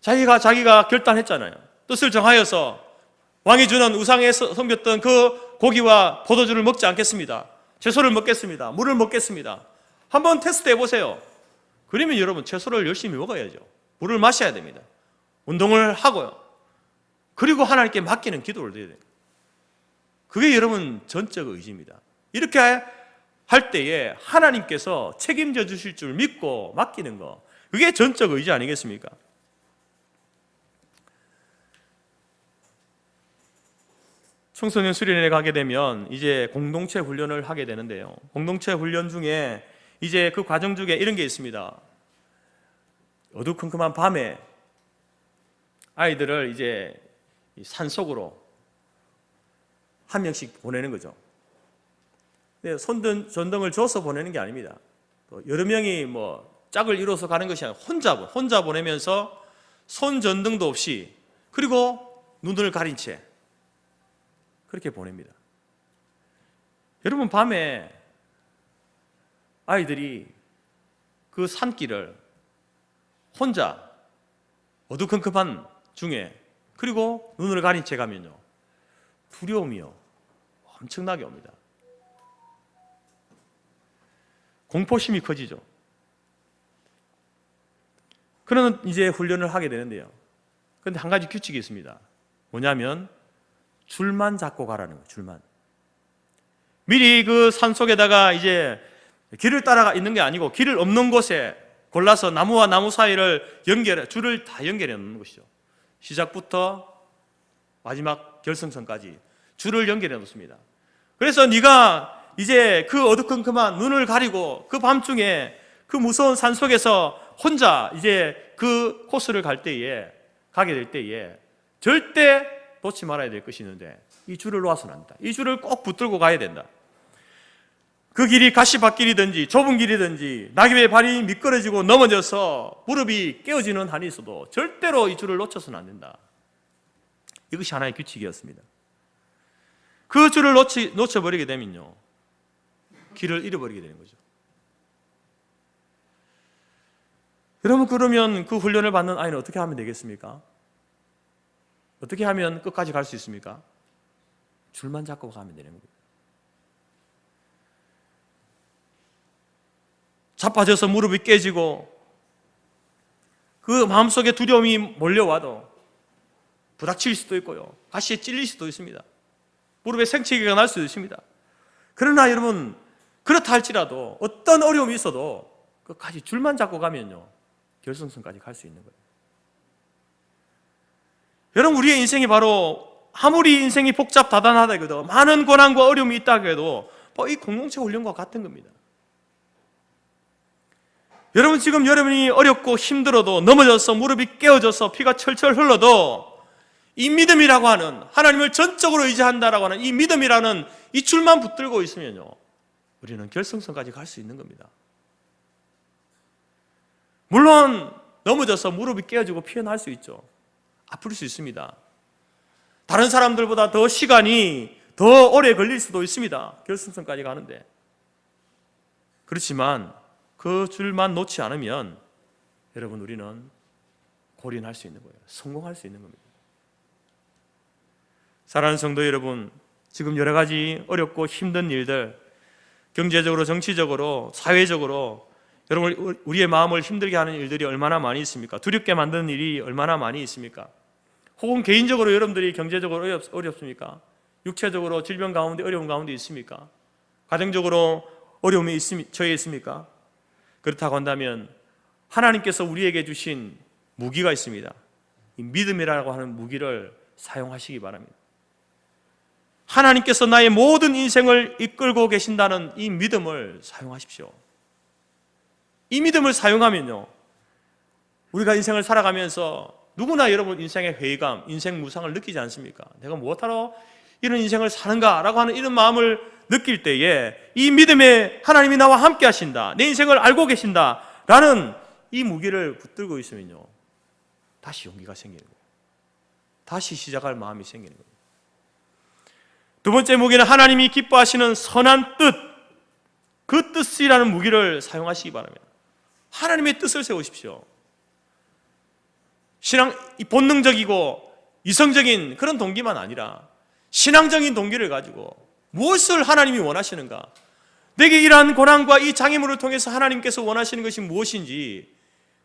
자기가 결단했잖아요. 뜻을 정하여서 왕이 주는 우상에 섬겼던 그 고기와 포도주를 먹지 않겠습니다. 채소를 먹겠습니다. 물을 먹겠습니다. 한번 테스트 해보세요. 그러면 여러분 채소를 열심히 먹어야죠. 물을 마셔야 됩니다. 운동을 하고요. 그리고 하나님께 맡기는 기도를 드려야 돼요. 그게 여러분 전적 의지입니다. 이렇게 할 때에 하나님께서 책임져 주실 줄 믿고 맡기는 거, 그게 전적 의지 아니겠습니까? 청소년 수련회에 가게 되면 이제 공동체 훈련을 하게 되는데요. 공동체 훈련 중에 이제 그 과정 중에 이런 게 있습니다. 어두컴컴한 밤에 아이들을 이제 산속으로 한 명씩 보내는 거죠. 전등을 줘서 보내는 게 아닙니다. 또 여러 명이 짝을 이뤄서 가는 것이 아니라 혼자 보내면서 손전등도 없이 그리고 눈을 가린 채 그렇게 보냅니다. 여러분 밤에 아이들이 그 산길을 혼자 어두컴컴한 중에 그리고 눈을 가린 채 가면요 두려움이요 엄청나게 옵니다. 공포심이 커지죠. 그런 이제 훈련을 하게 되는데요. 그런데 한 가지 규칙이 있습니다. 뭐냐면 줄만 잡고 가라는 거예요. 줄만. 미리 그 산 속에다가 이제 길을 따라가 있는 게 아니고 길을 없는 곳에 골라서 나무와 나무 사이를 줄을 다 연결해 놓는 것이죠. 시작부터 마지막 결승선까지 줄을 연결해 놓습니다. 그래서 네가 이제 그 어두컴컴한 눈을 가리고 그 밤중에 그 무서운 산 속에서 혼자 이제 그 코스를 가게 될 때에 절대 놓지 말아야 될 것이 있는데 이 줄을 놓아서는 안 된다. 이 줄을 꼭 붙들고 가야 된다. 그 길이 가시밭길이든지 좁은 길이든지 낙엽에 발이 미끄러지고 넘어져서 무릎이 깨어지는 한이 있어도 절대로 이 줄을 놓쳐서는 안 된다. 이것이 하나의 규칙이었습니다. 그 줄을 놓쳐버리게 되면요, 길을 잃어버리게 되는 거죠. 여러분, 그러면 그 훈련을 받는 아이는 어떻게 하면 되겠습니까? 어떻게 하면 끝까지 갈 수 있습니까? 줄만 잡고 가면 되는 겁니다. 자빠져서 무릎이 깨지고 그 마음속에 두려움이 몰려와도 부닥칠 수도 있고요, 가시에 찔릴 수도 있습니다. 무릎에 생채기가 날 수도 있습니다. 그러나 여러분, 그렇다 할지라도 어떤 어려움이 있어도 끝까지 줄만 잡고 가면요, 결승선까지 갈 수 있는 거예요. 여러분, 우리의 인생이 바로 아무리 인생이 복잡다단하다 해도 많은 고난과 어려움이 있다 해도 이 공동체 훈련과 같은 겁니다. 여러분, 지금 여러분이 어렵고 힘들어도 넘어져서 무릎이 깨어져서 피가 철철 흘러도 이 믿음이라고 하는, 하나님을 전적으로 의지한다라고 하는 이 믿음이라는 이 줄만 붙들고 있으면요, 우리는 결승선까지 갈 수 있는 겁니다. 물론 넘어져서 무릎이 깨어지고 피가 날 수 있죠. 아플 수 있습니다. 다른 사람들보다 더 시간이 더 오래 걸릴 수도 있습니다. 결승선까지 가는데. 그렇지만 그 줄만 놓지 않으면 여러분, 우리는 골인할 수 있는 거예요. 성공할 수 있는 겁니다. 사랑하는 성도 여러분, 지금 여러 가지 어렵고 힘든 일들, 경제적으로, 정치적으로, 사회적으로 여러분, 우리의 마음을 힘들게 하는 일들이 얼마나 많이 있습니까? 두렵게 만드는 일이 얼마나 많이 있습니까? 혹은 개인적으로 여러분들이 경제적으로 어렵습니까? 육체적으로 질병 가운데, 어려움 가운데 있습니까? 가정적으로 어려움이 처해 있습니까? 그렇다고 한다면 하나님께서 우리에게 주신 무기가 있습니다. 이 믿음이라고 하는 무기를 사용하시기 바랍니다. 하나님께서 나의 모든 인생을 이끌고 계신다는 이 믿음을 사용하십시오. 이 믿음을 사용하면요, 우리가 인생을 살아가면서 누구나 여러분 인생의 회의감, 인생 무상을 느끼지 않습니까? 내가 무엇하러 이런 인생을 사는가라고 하는 이런 마음을 느낄 때에 이 믿음에 하나님이 나와 함께 하신다, 내 인생을 알고 계신다라는 이 무기를 붙들고 있으면요, 다시 용기가 생기는 거예요. 다시 시작할 마음이 생기는 거예요. 두 번째 무기는 하나님이 기뻐하시는 선한 뜻, 그 뜻이라는 무기를 사용하시기 바랍니다. 하나님의 뜻을 세우십시오. 신앙, 본능적이고 이성적인 그런 동기만 아니라 신앙적인 동기를 가지고 무엇을 하나님이 원하시는가, 내게 이러한 고난과 이 장애물을 통해서 하나님께서 원하시는 것이 무엇인지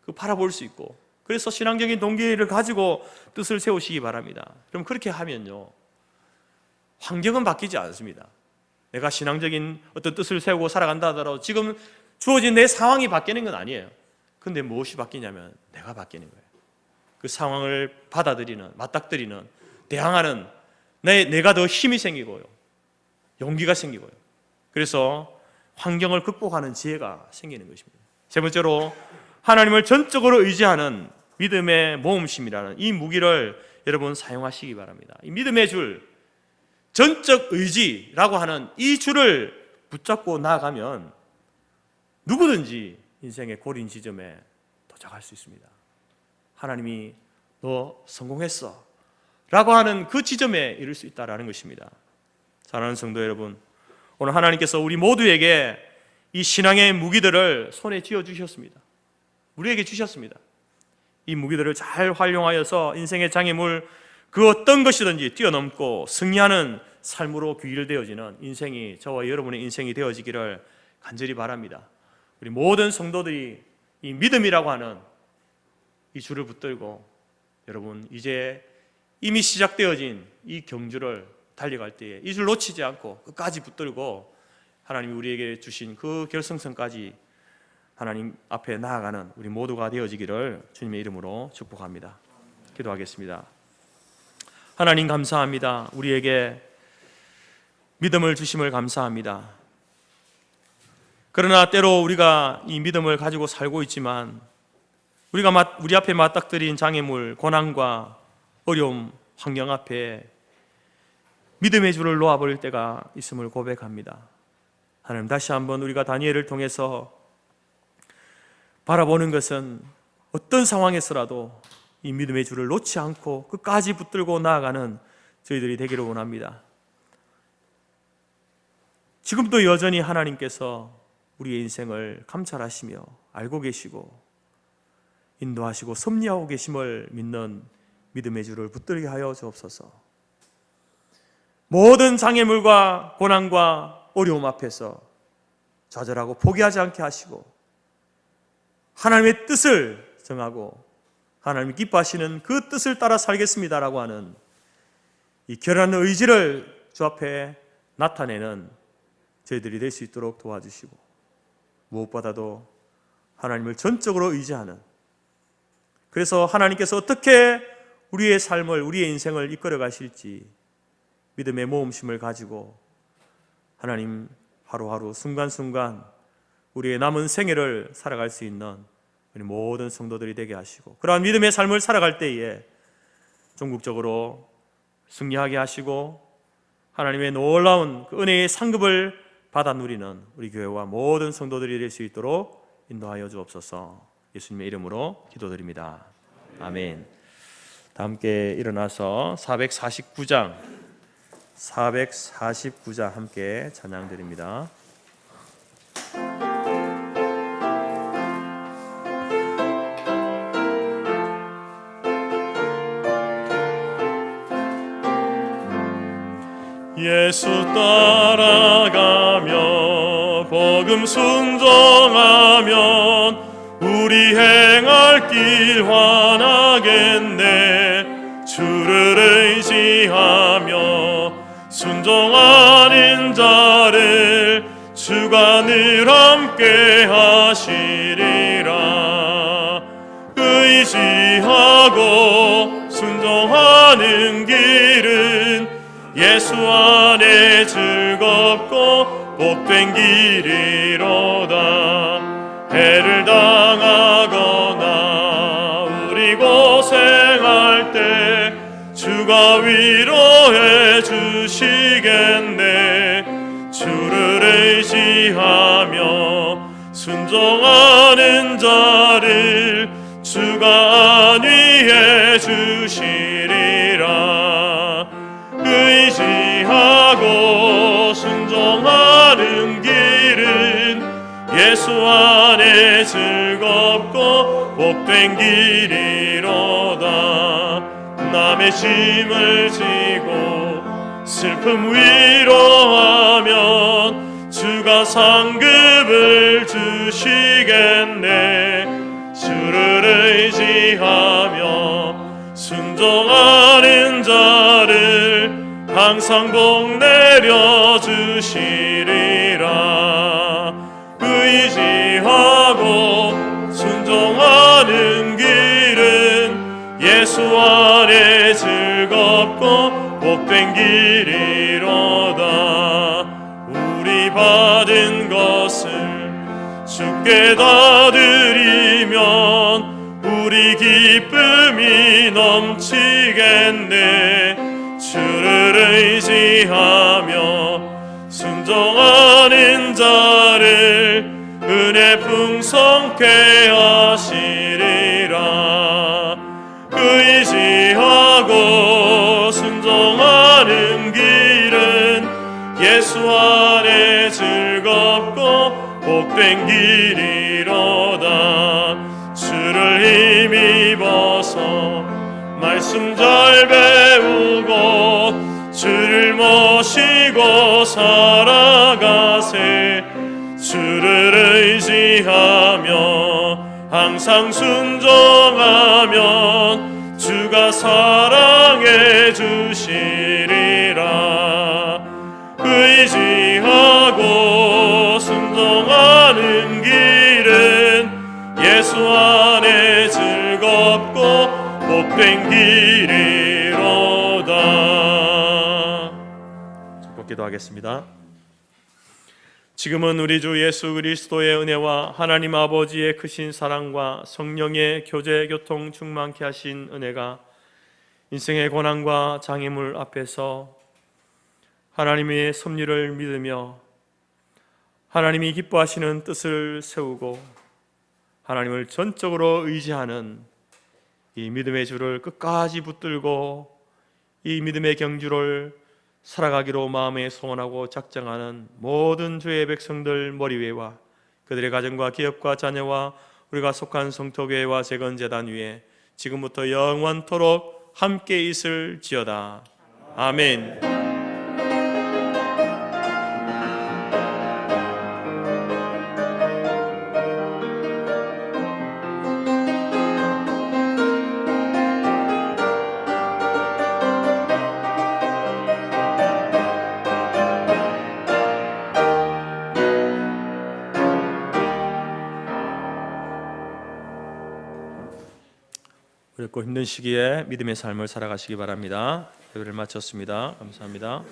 그 바라볼 수 있고, 그래서 신앙적인 동기를 가지고 뜻을 세우시기 바랍니다. 그럼 그렇게 하면요, 환경은 바뀌지 않습니다. 내가 신앙적인 어떤 뜻을 세우고 살아간다 하더라도 지금 주어진 내 상황이 바뀌는 건 아니에요. 근데 무엇이 바뀌냐면 내가 바뀌는 거예요. 그 상황을 받아들이는, 맞닥뜨리는, 대항하는 내가 더 힘이 생기고요, 용기가 생기고요, 그래서 환경을 극복하는 지혜가 생기는 것입니다. 세 번째로 하나님을 전적으로 의지하는 믿음의 모험심이라는 이 무기를 여러분 사용하시기 바랍니다. 이 믿음의 줄, 전적 의지라고 하는 이 줄을 붙잡고 나아가면 누구든지 인생의 고린 지점에 도착할 수 있습니다. 하나님이 너 성공했어 라고 하는 그 지점에 이를 수 있다는 것입니다. 사랑하는 성도 여러분, 오늘 하나님께서 우리 모두에게 이 신앙의 무기들을 손에 쥐어주셨습니다. 우리에게 주셨습니다. 이 무기들을 잘 활용하여서 인생의 장애물 그 어떤 것이든지 뛰어넘고 승리하는 삶으로 귀결되어지는 인생이, 저와 여러분의 인생이 되어지기를 간절히 바랍니다. 우리 모든 성도들이 이 믿음이라고 하는 이 줄을 붙들고 여러분 이제 이미 시작되어진 이 경주를 달려갈 때에 이 줄 놓치지 않고 끝까지 붙들고 하나님이 우리에게 주신 그 결승선까지 하나님 앞에 나아가는 우리 모두가 되어지기를 주님의 이름으로 축복합니다. 기도하겠습니다. 하나님 감사합니다. 우리에게 믿음을 주심을 감사합니다. 그러나 때로 우리가 이 믿음을 가지고 살고 있지만 우리 앞에 맞닥뜨린 장애물, 고난과 어려움, 환경 앞에 믿음의 줄을 놓아버릴 때가 있음을 고백합니다. 하나님, 다시 한번 우리가 다니엘을 통해서 바라보는 것은 어떤 상황에서라도 이 믿음의 줄을 놓지 않고 끝까지 붙들고 나아가는 저희들이 되기를 원합니다. 지금도 여전히 하나님께서 우리의 인생을 감찰하시며 알고 계시고 인도하시고 섭리하고 계심을 믿는 믿음의 줄을 붙들게 하여 주옵소서. 모든 장애물과 고난과 어려움 앞에서 좌절하고 포기하지 않게 하시고 하나님의 뜻을 정하고 하나님이 기뻐하시는 그 뜻을 따라 살겠습니다라고 하는 이 결연한 의지를 주 앞에 나타내는 저희들이 될 수 있도록 도와주시고 무엇보다도 하나님을 전적으로 의지하는, 그래서 하나님께서 어떻게 우리의 삶을, 우리의 인생을 이끌어 가실지 믿음의 모험심을 가지고 하나님 하루하루 순간순간 우리의 남은 생애를 살아갈 수 있는 우리 모든 성도들이 되게 하시고 그러한 믿음의 삶을 살아갈 때에 전국적으로 승리하게 하시고 하나님의 놀라운 그 은혜의 상급을 받아 누리는 우리 교회와 모든 성도들이 될 수 있도록 인도하여 주옵소서. 예수님의 이름으로 기도드립니다. 아멘. 다 함께 일어나서 449장 함께 찬양드립니다. 예수 따라가며 복음 순종하면 우리 행할 길 환하겠네. 주를 의지하며 순종하는 자를 주가 늘 함께 하시리라. 의지하고 순종하는 길은 예수 안에 즐겁고 복된 길이로다. 해를 당하거나 우리 고생할 때 주가 위로해 주시겠네. 주를 의지하며 순종하는 자를 주가 안위해 주시리라. 의지하고 순종하는 길은 예수 안에 즐겁고 복된 길이로다. 남의 짐을 지고 슬픔 위로하면 주가 상급을 주시겠네. 주를 의지하며 순종하는 자를 항상 복 내려주시리라. 의지하고 순종하는 길은 예수 안에 즐겁고 복된 길이로다. 우리 받은 것을 주께 다 드리면 우리 기쁨이 넘치겠네. 주를 의지하며 순종하는 자를 은혜 풍성케 하시리라. 의지하고 순종하는 길은 예수 안에 즐겁고 복된 길이로다. 주를 힘입어서 말씀 잘 배우고 주를 모시고 살아가세. 주를 의지하며 항상 순종하면 주가 사랑해 주시리라. 의지하고 순종하는 길은 예수 안에 즐겁고 복된 길이로다. 축복 기도하겠습니다. 지금은 우리 주 예수 그리스도의 은혜와 하나님 아버지의 크신 사랑과 성령의 교제 교통 충만케 하신 은혜가 인생의 고난과 장애물 앞에서 하나님의 섭리를 믿으며 하나님이 기뻐하시는 뜻을 세우고 하나님을 전적으로 의지하는 이 믿음의 주를 끝까지 붙들고 이 믿음의 경주를 살아가기로 마음에 소원하고 작정하는 모든 주의 백성들 머리 위에와 그들의 가정과 기업과 자녀와 우리가 속한 성토교회와 재건재단 위에 지금부터 영원토록 함께 있을지어다. 아멘. 어렵고 힘든 시기에 믿음의 삶을 살아가시기 바랍니다. 예배를 마쳤습니다. 감사합니다.